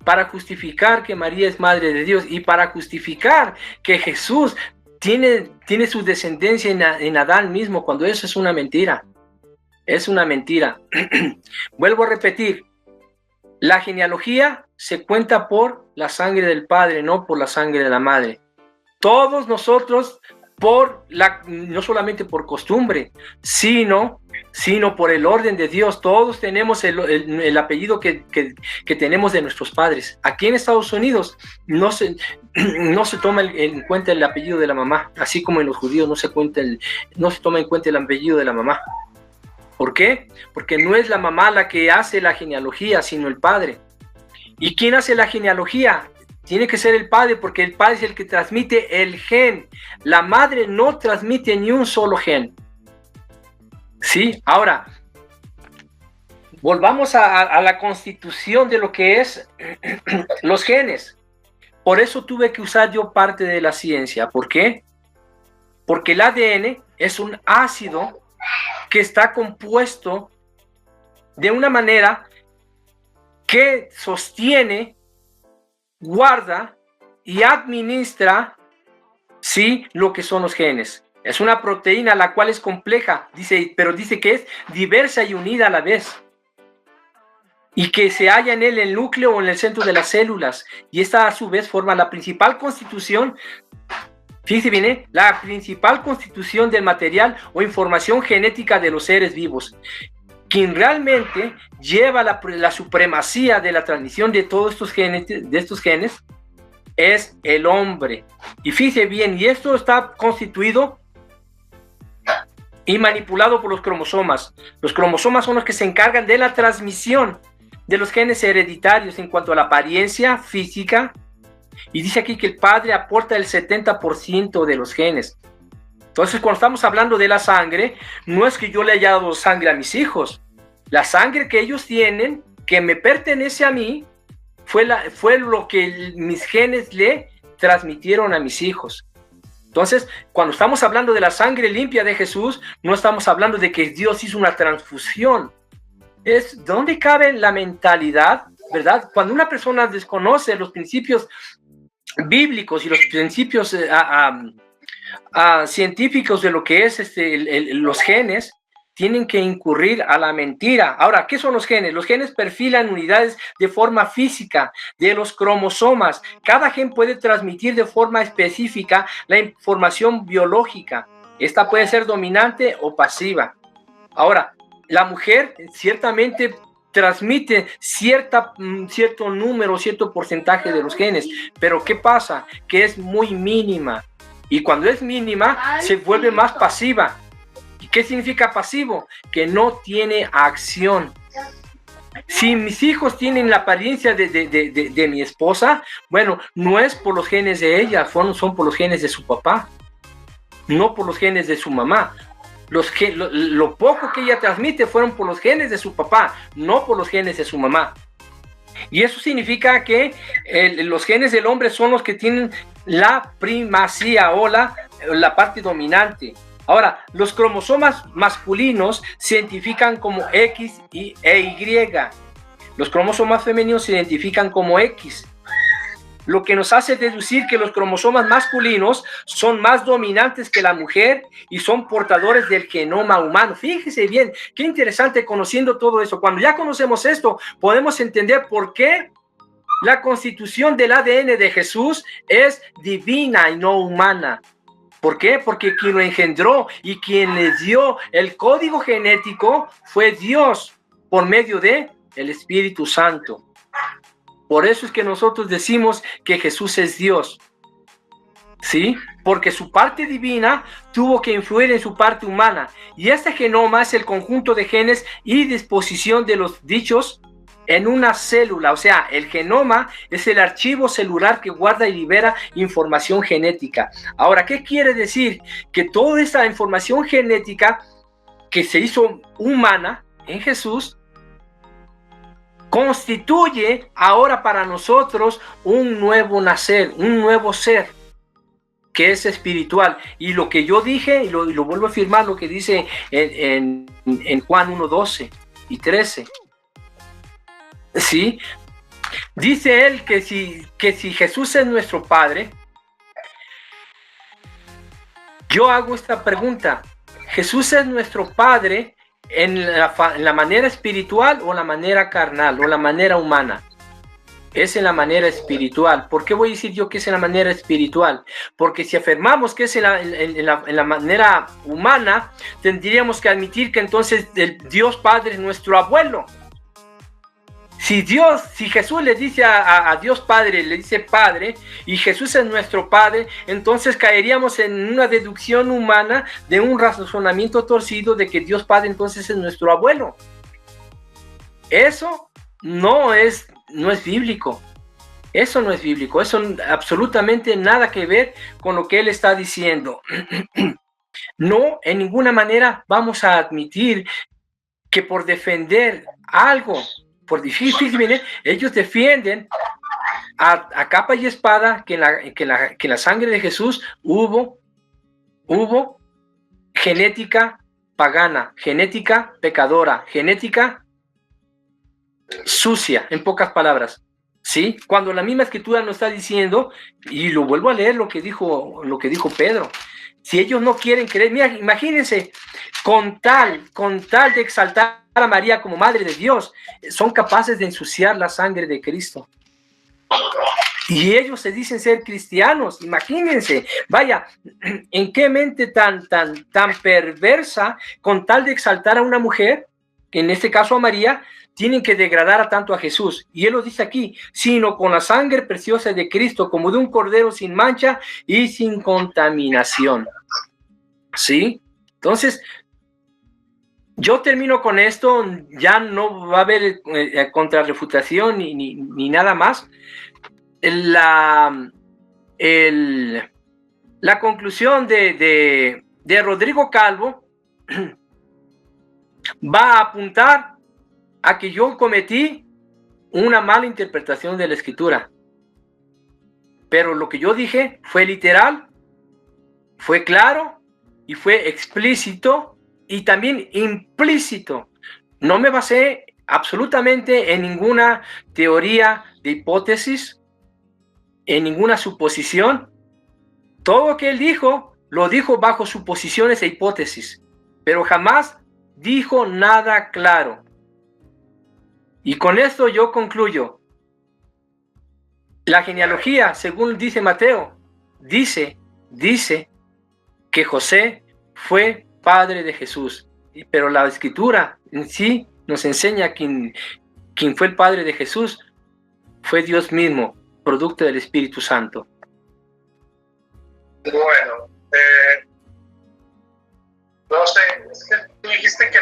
Speaker 1: para justificar que María es madre de Dios y para justificar que Jesús tiene su descendencia en Adán mismo, cuando eso es una mentira. Es una mentira. Vuelvo a repetir. La genealogía se cuenta por la sangre del padre, no por la sangre de la madre. Todos nosotros, no solamente por costumbre, sino por el orden de Dios, todos tenemos el apellido que tenemos de nuestros padres. Aquí en Estados Unidos no se toma en cuenta el apellido de la mamá, así como en los judíos no se toma en cuenta el apellido de la mamá. ¿Por qué? Porque no es la mamá la que hace la genealogía, sino el padre. ¿Y quién hace la genealogía? Tiene que ser el padre, porque el padre es el que transmite el gen. La madre no transmite ni un solo gen. ¿Sí? Ahora, volvamos a la constitución de lo que es los genes. Por eso tuve que usar yo parte de la ciencia. ¿Por qué? Porque el ADN es un ácido que está compuesto de una manera que sostiene guarda y administra, sí, lo que son los genes. Es una proteína la cual es compleja, pero dice que es diversa y unida a la vez. Y que se halla en él el núcleo o en el centro de las células. Y esta a su vez forma la principal constitución, fíjense bien, la principal constitución del material o información genética de los seres vivos. Quien realmente lleva la supremacía de la transmisión de todos estos genes, es el hombre. Y fíjense bien, y esto está constituido y manipulado por los cromosomas. Los cromosomas son los que se encargan de la transmisión de los genes hereditarios en cuanto a la apariencia física. Y dice aquí que el padre aporta el 70% de los genes. Entonces, cuando estamos hablando de la sangre, no es que yo le haya dado sangre a mis hijos. La sangre que ellos tienen, que me pertenece a mí, fue lo que mis genes le transmitieron a mis hijos. Entonces, cuando estamos hablando de la sangre limpia de Jesús, no estamos hablando de que Dios hizo una transfusión. Es donde cabe la mentalidad, ¿verdad? Cuando una persona desconoce los principios bíblicos y los principios científicos de lo que es los genes, tienen que incurrir a la mentira. Ahora, ¿qué son los genes? Los genes perfilan unidades de forma física de los cromosomas. Cada gen puede transmitir de forma específica la información biológica. Esta puede ser dominante o pasiva. Ahora, la mujer ciertamente transmite cierto número, cierto porcentaje de los genes, pero ¿qué pasa? Que es muy mínima. Y cuando es mínima, se vuelve más pasiva. ¿Y qué significa pasivo? Que no tiene acción. Si mis hijos tienen la apariencia de mi esposa, bueno, no es por los genes de ella, son por los genes de su papá, no por los genes de su mamá. Lo poco que ella transmite fueron por los genes de su papá, no por los genes de su mamá. Y eso significa que los genes del hombre son los que tienen la primacía o la parte dominante. Ahora, los cromosomas masculinos se identifican como X e Y. Los cromosomas femeninos se identifican como X. Lo que nos hace deducir que los cromosomas masculinos son más dominantes que la mujer y son portadores del genoma humano. Fíjese bien, qué interesante conociendo todo eso. Cuando ya conocemos esto, podemos entender por qué la constitución del ADN de Jesús es divina y no humana. ¿Por qué? Porque quien lo engendró y quien le dio el código genético fue Dios por medio de el Espíritu Santo. Por eso es que nosotros decimos que Jesús es Dios, ¿sí? Porque su parte divina tuvo que influir en su parte humana. Y este genoma es el conjunto de genes y disposición de los dichos en una célula. O sea, el genoma es el archivo celular que guarda y libera información genética. Ahora, ¿qué quiere decir? Que toda esta información genética que se hizo humana en Jesús constituye ahora para nosotros un nuevo nacer, un nuevo ser que es espiritual. Y lo que yo dije, y lo vuelvo a afirmar, lo que dice en Juan 1:12 y 13. ¿Sí? Dice él que si Jesús es nuestro Padre, yo hago esta pregunta: ¿Jesús es nuestro Padre en la manera espiritual o la manera carnal o la manera humana? Es en la manera espiritual. ¿Por qué voy a decir yo que es en la manera espiritual? Porque si afirmamos que es en la manera humana, tendríamos que admitir que entonces el Dios Padre es nuestro abuelo. Si Jesús le dice a Dios Padre, le dice Padre, y Jesús es nuestro Padre, entonces caeríamos en una deducción humana de un razonamiento torcido de que Dios Padre entonces es nuestro abuelo. Eso no es bíblico. Eso no es bíblico. Eso absolutamente nada que ver con lo que él está diciendo. No, en ninguna manera vamos a admitir que por defender algo, por difícil, miren, ellos defienden a capa y espada que en la sangre de Jesús hubo genética pagana, genética pecadora, genética sucia, en pocas palabras. ¿sí? Cuando la misma escritura nos está diciendo, y lo vuelvo a leer lo que dijo Pedro, si ellos no quieren creer, mira, imagínense, con tal de exaltar a María como Madre de Dios, son capaces de ensuciar la sangre de Cristo. Y ellos se dicen ser cristianos, imagínense, vaya, en qué mente tan perversa, con tal de exaltar a una mujer, en este caso a María, tienen que degradar a tanto a Jesús. Y él lo dice aquí, sino con la sangre preciosa de Cristo, como de un cordero sin mancha y sin contaminación. ¿Sí? Entonces, yo termino con esto, ya no va a haber contrarrefutación ni nada más. La conclusión de Rodrigo Calvo va a apuntar a que yo cometí una mala interpretación de la escritura. Pero lo que yo dije fue literal, fue claro y fue explícito y también implícito. No me basé absolutamente en ninguna teoría de hipótesis, en ninguna suposición. Todo lo que él dijo, lo dijo bajo suposiciones e hipótesis, pero jamás dijo nada claro. Y con esto yo concluyo. La genealogía, según dice Mateo, dice que José fue padre de Jesús, pero la escritura en sí nos enseña quien fue el padre de Jesús fue Dios mismo, producto del Espíritu Santo.
Speaker 2: Bueno, no sé, es que tú dijiste que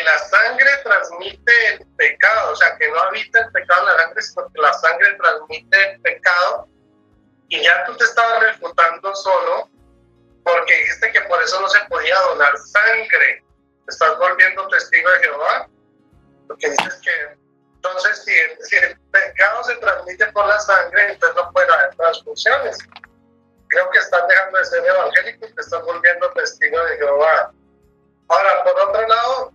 Speaker 2: la sangre transmite el pecado, o sea, que no habita el pecado en la sangre, sino que la sangre transmite el pecado, y ya tú te estabas refutando solo, porque dijiste que por eso no se podía donar sangre. ¿Te estás volviendo testigo de Jehová? Porque dices que, entonces, si el pecado se transmite por la sangre, entonces no puede haber transfusiones. Creo que estás dejando de ser evangélico y te estás volviendo testigo de Jehová. Ahora, por otro lado,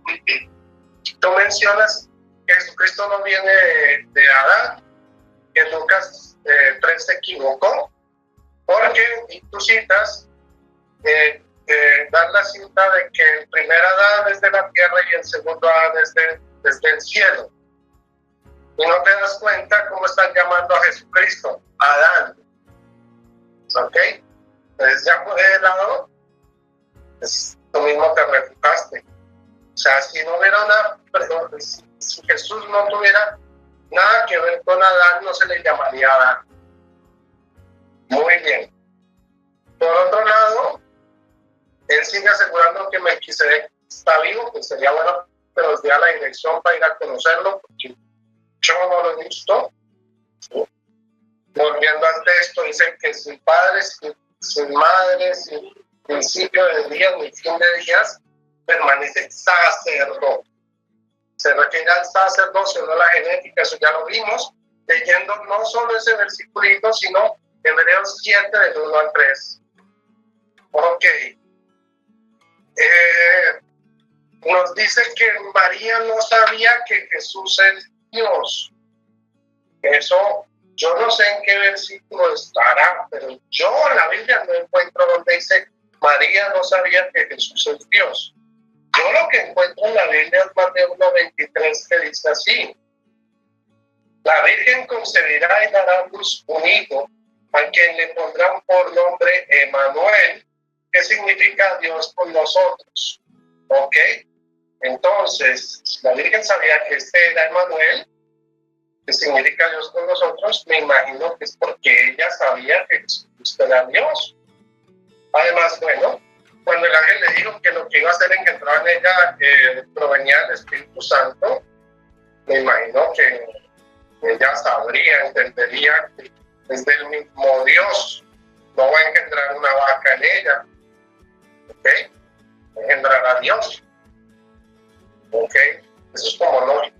Speaker 2: tú mencionas que Jesucristo no viene de Adán, que Lucas 3 se equivocó, porque y tú citas, dan la cita de que el primer Adán es de la tierra y el segundo Adán es desde el cielo. Y no te das cuenta cómo están llamando a Jesucristo, Adán. ¿Ok? Entonces ya por ese lado, pues, tú mismo te refutaste. O sea, si no hubiera si Jesús no tuviera nada que ver con Adán, no se le llamaría Adán. Muy bien. Por otro lado, él sigue asegurando que Melquisedec está vivo, que sería bueno que nos diera la dirección para ir a conocerlo, porque yo no lo he visto. ¿Sí? Volviendo al texto, dice que sin padres, sin madres, sin principio de días ni fin de días, permanece sacerdote. Se refiere al sacerdocio, no a la genética, eso ya lo vimos, leyendo no solo ese versiculito, sino Hebreos 7, del 1 al 3. Ok. Nos dice que María no sabía que Jesús es Dios. Eso, yo no sé en qué versículo estará, pero yo en la Biblia no encuentro donde dice María no sabía que Jesús es Dios. Yo lo que encuentro en la Biblia es Mateo 1:23, que dice así: la Virgen concebirá y dará a luz un hijo, a quien le pondrán por nombre Emmanuel, que significa Dios con nosotros. ¿Ok? Entonces, la Virgen sabía que este era Emmanuel, que significa Dios con nosotros. Me imagino que es porque ella sabía que Jesús era Dios. Además, bueno, cuando el ángel le dijo que lo que iba a hacer engendrar en ella provenía del Espíritu Santo, me imagino que ella sabría, entendería que es del mismo Dios. No va a engendrar una vaca en ella. ¿Ok? Engendrar a Dios. ¿Ok? Eso es como lógico.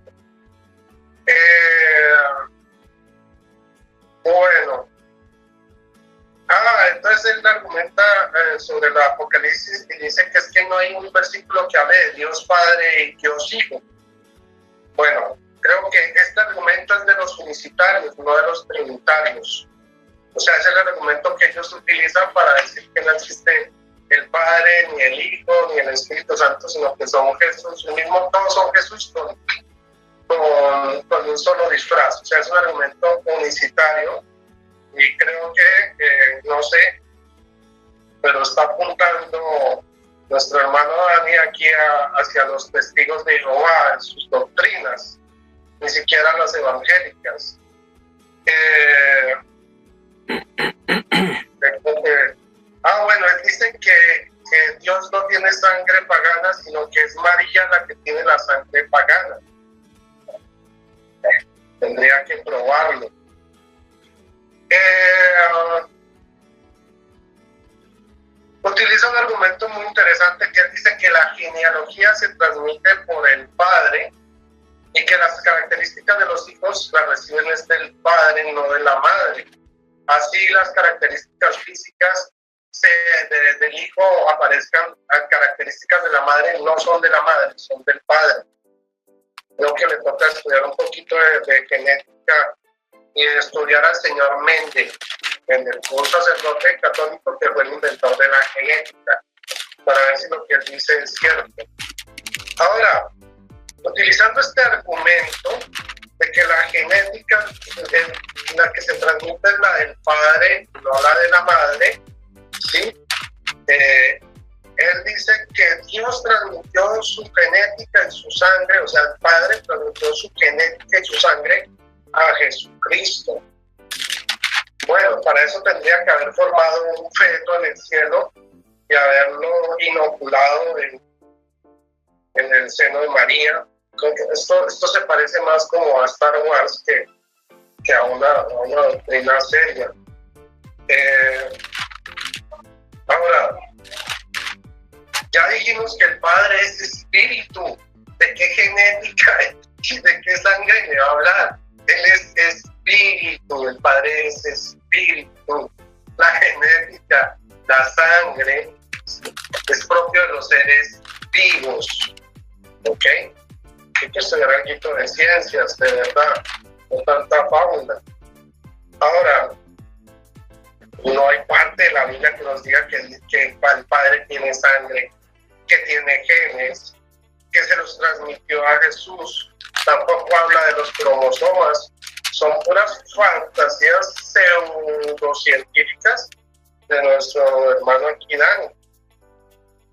Speaker 2: Bueno. Entonces él argumenta sobre el Apocalipsis y dice que es que no hay un versículo que hable de Dios Padre y Dios Hijo. Bueno, creo que este argumento es de los unicitarios, no de los trinitarios. O sea, ese es el argumento que ellos utilizan para decir que no existe el Padre, ni el Hijo, ni el Espíritu Santo, sino que son Jesús, el mismo, todos son Jesús con un solo disfraz. O sea, es un argumento unicitario y creo que, no sé, pero está apuntando nuestro hermano Dani aquí hacia los testigos de Jehová en sus doctrinas, ni siquiera las evangélicas. Bueno, él dice que Dios no tiene sangre pagana, sino que es María la que tiene la sangre pagana. Tendría que probarlo. Utiliza un argumento muy interesante que él dice que la genealogía se transmite por el padre y que las características de los hijos las reciben del padre, no de la madre. Así las características físicas del hijo aparezcan, las características de la madre no son de la madre, son del padre. Creo que le toca estudiar un poquito de genética y de estudiar al señor Mendel, un sacerdote católico que fue el inventor de la genética, para ver si lo que él dice es cierto. Ahora, utilizando este argumento de que la genética la que se transmite es la del padre, no la de la madre, ¿sí? Él dice que Dios transmitió su genética y su sangre, o sea, el Padre transmitió su genética y su sangre a Jesucristo. Bueno, para eso tendría que haber formado un feto en el cielo y haberlo inoculado en el seno de María. Esto se parece más como a Star Wars que a una doctrina seria. Ahora, ya dijimos que el Padre es espíritu. ¿De qué genética y de qué sangre me va a hablar? Él es espíritu, el Padre es espíritu. La genética, la sangre, es propio de los seres vivos. ¿Ok? Hay que estudiar algo de ciencias, de verdad, no tanta fábula. Ahora, no hay parte de la Biblia que nos diga que el Padre tiene sangre, que tiene genes, que se los transmitió a Jesús. Tampoco habla de los cromosomas. Son puras fantasías pseudocientíficas de nuestro hermano aquí, Dani.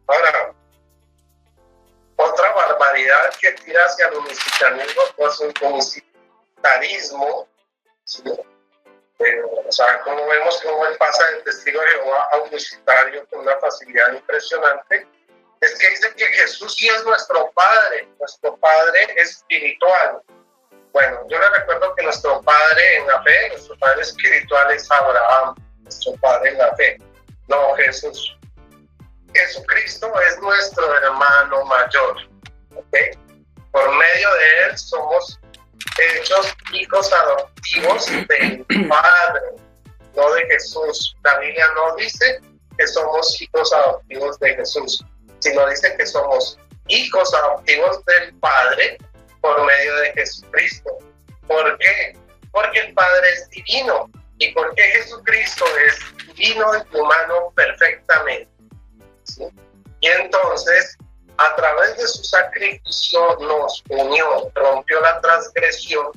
Speaker 2: Ahora, otra barbaridad que tira hacia el unicitarismo, pues el unicitarismo, ¿sí? O sea, como vemos cómo él pasa del testigo de Jehová a unicitario con una facilidad impresionante, es que dice que Jesús sí es nuestro Padre espiritual. Bueno, yo le recuerdo que nuestro Padre en la fe, nuestro Padre espiritual es Abraham, nuestro Padre en la fe, no Jesús. Jesucristo es nuestro hermano mayor, ¿ok? Por medio de él somos hechos hijos adoptivos del Padre, no de Jesús. La Biblia no dice que somos hijos adoptivos de Jesús, sino dice que somos hijos adoptivos del Padre por medio de Jesucristo. ¿Por qué? Porque el Padre es divino y porque Jesucristo es divino y humano perfectamente. ¿Sí? Y entonces, a través de su sacrificio nos unió, rompió la transgresión,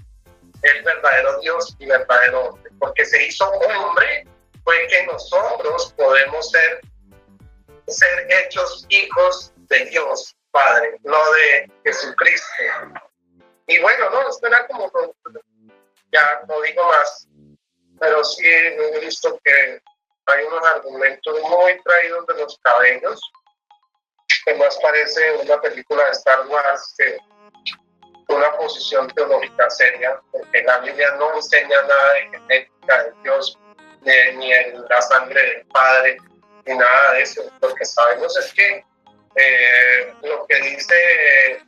Speaker 2: el verdadero Dios y verdadero hombre. Porque se hizo hombre, fue que nosotros podemos ser hechos hijos de Dios Padre, no de Jesucristo. Y bueno, no, esto era como, ya no digo más, pero sí he visto que hay unos argumentos muy traídos de los cabellos, que más parece una película de Star Wars que una posición teológica seria, porque la Biblia no enseña nada de genética de Dios, ni en la sangre del Padre, ni nada de eso. Lo que sabemos es que lo que dice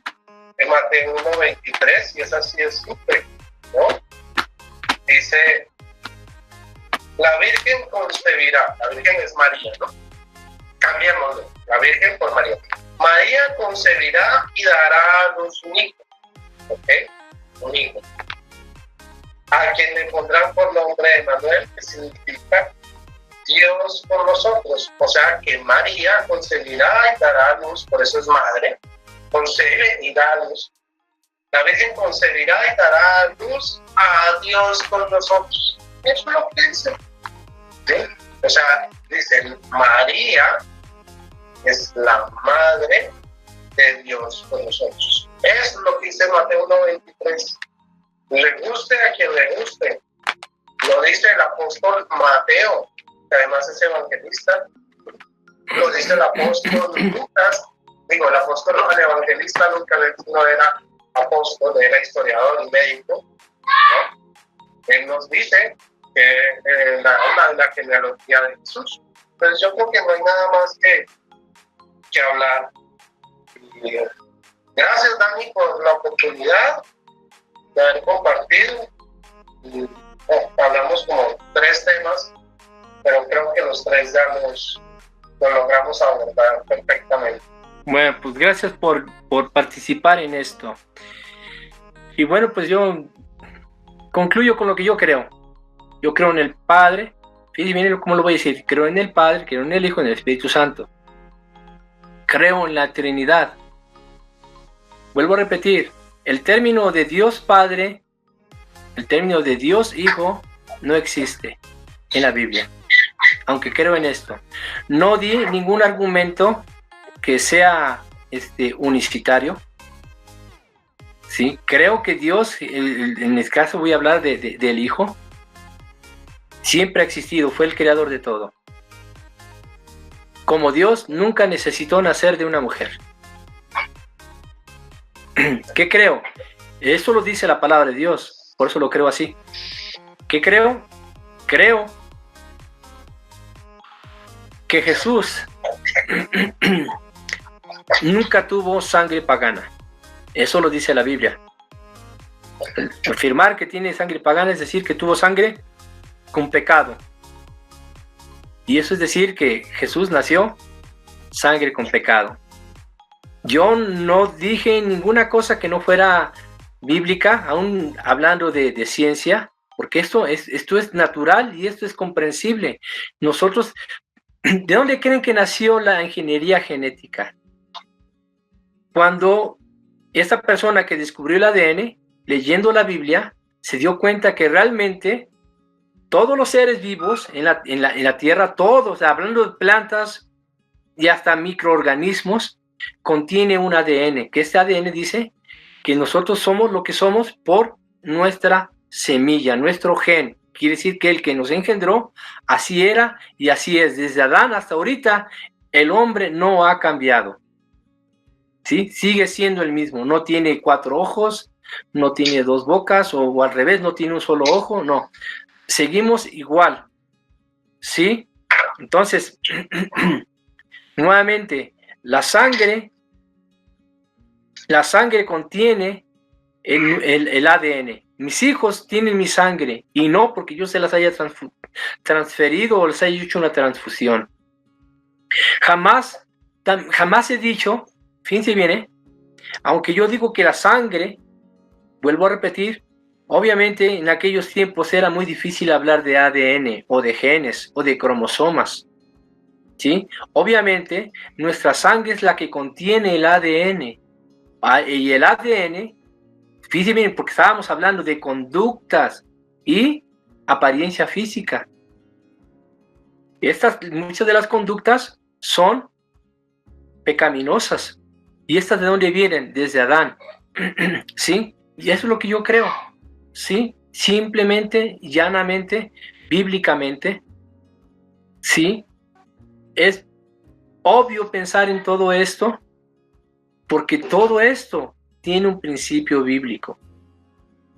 Speaker 2: en Mateo 1:23, y es así de simple, ¿no? Dice, la Virgen concebirá, la Virgen es María, ¿no? Cambiémoslo, la Virgen por María. María concebirá y dará a luz un hijo, ¿ok? un hijo, a quien le pondrán por nombre Emmanuel, que significa Dios con nosotros. O sea que María concebirá y dará a luz, por eso es madre, concebe y da a luz. La Virgen concebirá y dará a luz a Dios con nosotros. Eso es lo que dice. ¿Sí? O sea, dice, María es la madre de Dios con nosotros. Es lo que dice Mateo 1:23. Le guste a quien le guste. Lo dice el apóstol Mateo, que además es evangelista. Lo dice el apóstol Lucas. Digo, el apóstol, el evangelista Lucas no era apóstol, era historiador y médico, ¿no? Él nos dice que la genealogía de Jesús. Entonces yo creo que no hay nada más que hablar. Y, gracias, Dani, por la oportunidad de haber compartido. Y, hablamos como 3 temas, pero creo que los 3 ya lo logramos abordar perfectamente.
Speaker 1: Bueno, pues gracias por participar en esto. Y bueno, pues yo concluyo con lo que yo creo. Yo creo en el Padre. Fíjense bien cómo lo voy a decir. Creo en el Padre, creo en el Hijo, en el Espíritu Santo. Creo en la Trinidad. Vuelvo a repetir. El término de Dios Padre, el término de Dios Hijo, no existe en la Biblia. Aunque creo en esto. No di ningún argumento que sea unicitario. ¿Sí? Creo que Dios, en este caso voy a hablar del Hijo, siempre ha existido, fue el creador de todo. Como Dios nunca necesitó nacer de una mujer. ¿Qué creo? Eso lo dice la palabra de Dios, por eso lo creo así. ¿Qué creo? Creo que Jesús nunca tuvo sangre pagana. Eso lo dice la Biblia. Afirmar que tiene sangre pagana es decir que tuvo sangre con pecado. Y eso es decir que Jesús nació sangre con pecado. Yo no dije ninguna cosa que no fuera bíblica, aún hablando de ciencia, porque esto es natural y esto es comprensible. Nosotros, ¿de dónde creen que nació la ingeniería genética? Cuando esta persona que descubrió el ADN, leyendo la Biblia, se dio cuenta que realmente todos los seres vivos en la Tierra, todos, hablando de plantas y hasta microorganismos, contiene un ADN, que este ADN dice que nosotros somos lo que somos por nuestra semilla, nuestro gen. Quiere decir que el que nos engendró, así era y así es. Desde Adán hasta ahorita, el hombre no ha cambiado. ¿Sí? Sigue siendo el mismo, no tiene 4 ojos, no tiene 2 bocas, o al revés, no tiene un solo ojo, no. Seguimos igual, ¿sí? Entonces, nuevamente, la sangre contiene el ADN. Mis hijos tienen mi sangre, y no porque yo se las haya transferido o les haya hecho una transfusión. Jamás he dicho, fíjense bien, aunque yo digo que la sangre, vuelvo a repetir, obviamente en aquellos tiempos era muy difícil hablar de ADN o de genes o de cromosomas, ¿sí? Obviamente nuestra sangre es la que contiene el ADN, y el ADN, fíjense bien, porque estábamos hablando de conductas y apariencia física. Muchas de las conductas son pecaminosas. ¿Y estas de dónde vienen? Desde Adán. ¿Sí? Y eso es lo que yo creo. ¿Sí? Simplemente, llanamente, bíblicamente. ¿Sí? Es obvio pensar en todo esto, porque todo esto tiene un principio bíblico.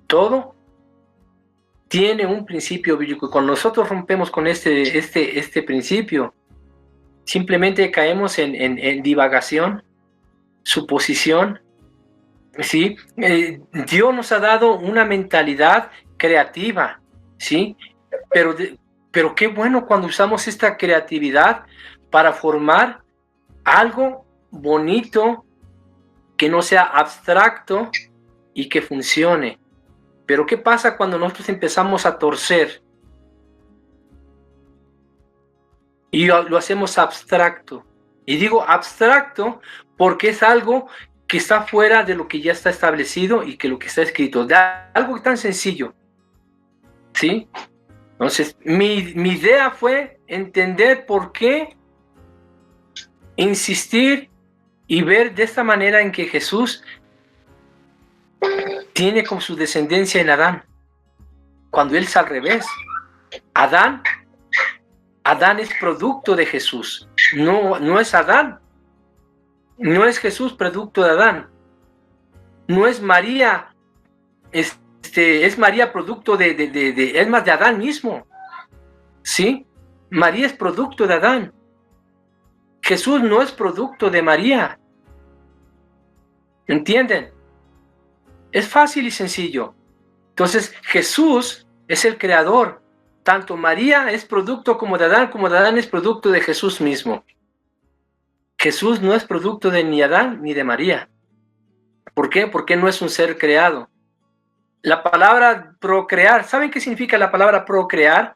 Speaker 1: Todo tiene un principio bíblico. Y cuando nosotros rompemos con este principio, simplemente caemos en divagación, suposición, ¿sí? Dios nos ha dado una mentalidad creativa, ¿sí? Pero qué bueno cuando usamos esta creatividad para formar algo bonito, que no sea abstracto y que funcione. Pero ¿qué pasa cuando nosotros empezamos a torcer? Y lo hacemos abstracto. Y digo abstracto porque es algo que está fuera de lo que ya está establecido y que lo que está escrito. De algo tan sencillo. ¿Sí? Entonces, mi idea fue entender por qué insistir y ver de esta manera en que Jesús tiene como su descendencia en Adán, cuando él es al revés. Adán es producto de Jesús, no es Adán, no es Jesús producto de Adán, no es María, es María producto es más de Adán mismo, ¿sí? María es producto de Adán, Jesús no es producto de María, ¿entienden? Es fácil y sencillo. Entonces Jesús es el creador. Tanto María es producto como de Adán es producto de Jesús mismo. Jesús no es producto de ni Adán ni de María. ¿Por qué? Porque no es un ser creado. La palabra procrear, ¿saben qué significa la palabra procrear?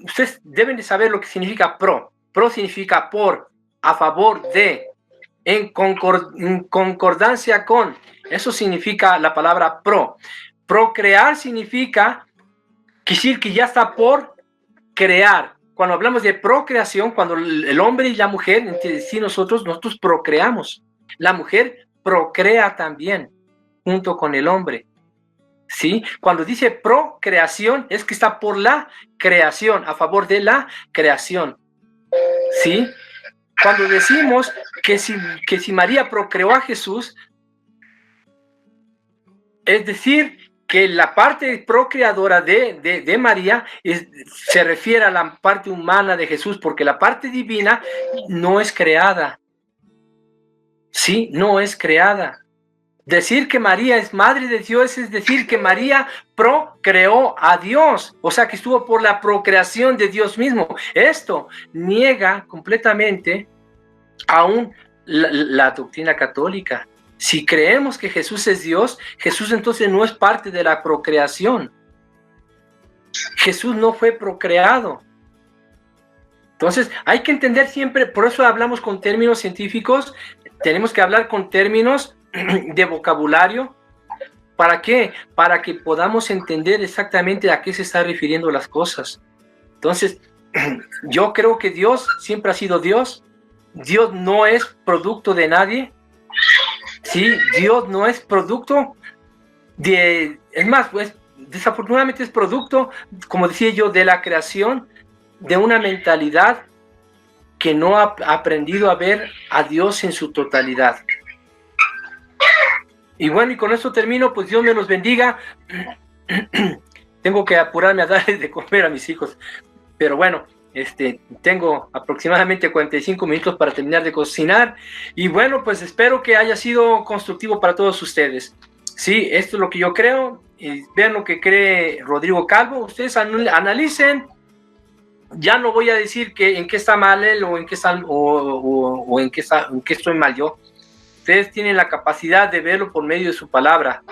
Speaker 1: Ustedes deben de saber lo que significa pro. Pro significa por, a favor de, en concordancia con. Eso significa la palabra pro. Procrear significa decir que ya está por crear. Cuando hablamos de procreación, cuando el hombre y la mujer, sí, nosotros procreamos. La mujer procrea también, junto con el hombre. ¿Sí? Cuando dice procreación, es que está por la creación, a favor de la creación. ¿Sí? Cuando decimos que si María procreó a Jesús, es decir, que la parte procreadora de María se refiere a la parte humana de Jesús, porque la parte divina no es creada. Sí, no es creada. Decir que María es madre de Dios es decir que María procreó a Dios, o sea que estuvo por la procreación de Dios mismo. Esto niega completamente aún la doctrina católica. Si creemos que Jesús es Dios, Jesús entonces no es parte de la procreación. Jesús no fue procreado. Entonces hay que entender siempre, por eso hablamos con términos científicos, tenemos que hablar con términos de vocabulario. ¿Para qué? Para que podamos entender exactamente a qué se están refiriendo las cosas. Entonces, yo creo que Dios siempre ha sido Dios. Dios no es producto de nadie. Sí, Dios no es producto de... Es más, pues, desafortunadamente es producto, como decía yo, de la creación de una mentalidad que no ha aprendido a ver a Dios en su totalidad. Y bueno, y con esto termino, pues Dios me los bendiga. Tengo que apurarme a darles de comer a mis hijos. Pero bueno, tengo aproximadamente 45 minutos para terminar de cocinar. Y bueno, pues espero que haya sido constructivo para todos ustedes. Sí, esto es lo que yo creo. Y vean lo que cree Rodrigo Calvo. Ustedes analicen. Ya no voy a decir en qué está mal él o en qué estoy mal yo. Ustedes tienen la capacidad de verlo por medio de su palabra,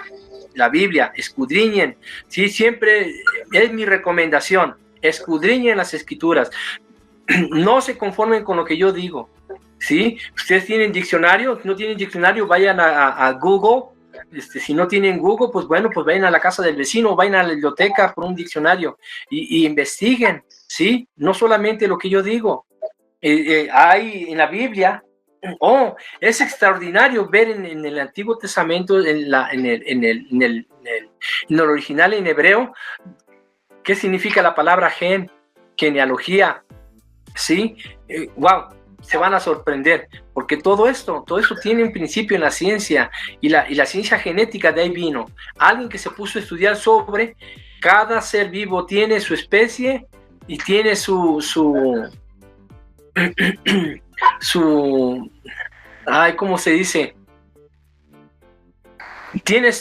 Speaker 1: la Biblia. Escudriñen. Sí, siempre es mi recomendación. Escudriñen las escrituras. No se conformen con lo que yo digo. ¿Sí? Ustedes tienen diccionario. Si no tienen diccionario, vayan a Google. Si no tienen Google, pues bueno, pues vayan a la casa del vecino, vayan a la biblioteca por un diccionario y investiguen. ¿Sí? No solamente lo que yo digo. Hay en la Biblia. Es extraordinario ver en el Antiguo Testamento, en el original en hebreo, qué significa la palabra genealogía, ¿sí? Wow, se van a sorprender, porque todo esto tiene un principio en la ciencia, y la ciencia genética de ahí vino. Alguien que se puso a estudiar sobre cada ser vivo tiene su especie y tiene su ¿cómo se dice? Tienen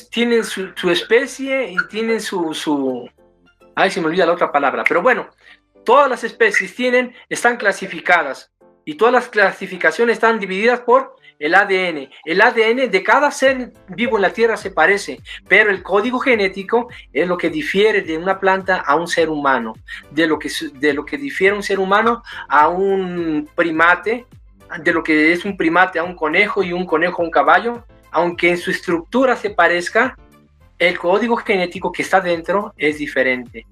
Speaker 1: su especie y tienen se me olvida la otra palabra, pero bueno, todas las especies están clasificadas y todas las clasificaciones están divididas por el ADN. El ADN de cada ser vivo en la Tierra se parece, pero el código genético es lo que difiere de una planta a un ser humano, de lo que difiere un ser humano a un primate, de lo que es un primate a un conejo y un conejo a un caballo. Aunque en su estructura se parezca, el código genético que está dentro es diferente.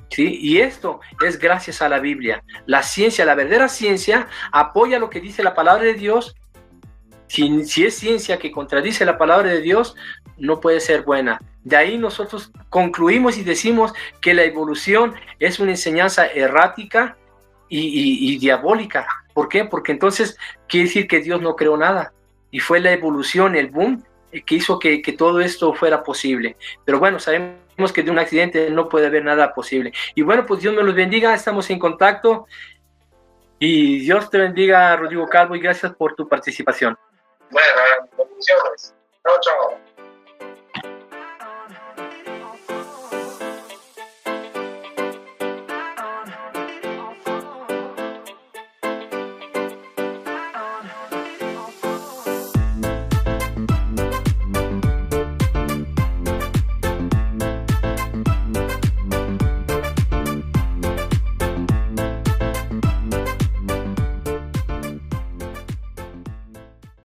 Speaker 1: ¿Sí? Y esto es gracias a la Biblia. La ciencia, la verdadera ciencia, apoya lo que dice la palabra de Dios. Si es ciencia que contradice la palabra de Dios, no puede ser buena. De ahí nosotros concluimos y decimos que la evolución es una enseñanza errática y diabólica. ¿Por qué? Porque entonces quiere decir que Dios no creó nada. Y fue la evolución, el boom, que hizo que todo esto fuera posible. Pero bueno, sabemos que de un accidente no puede haber nada posible. Y bueno, pues Dios me los bendiga, estamos en contacto. Y Dios te bendiga, Rodrigo Calvo, y gracias por tu participación.
Speaker 2: Bueno, bendiciones.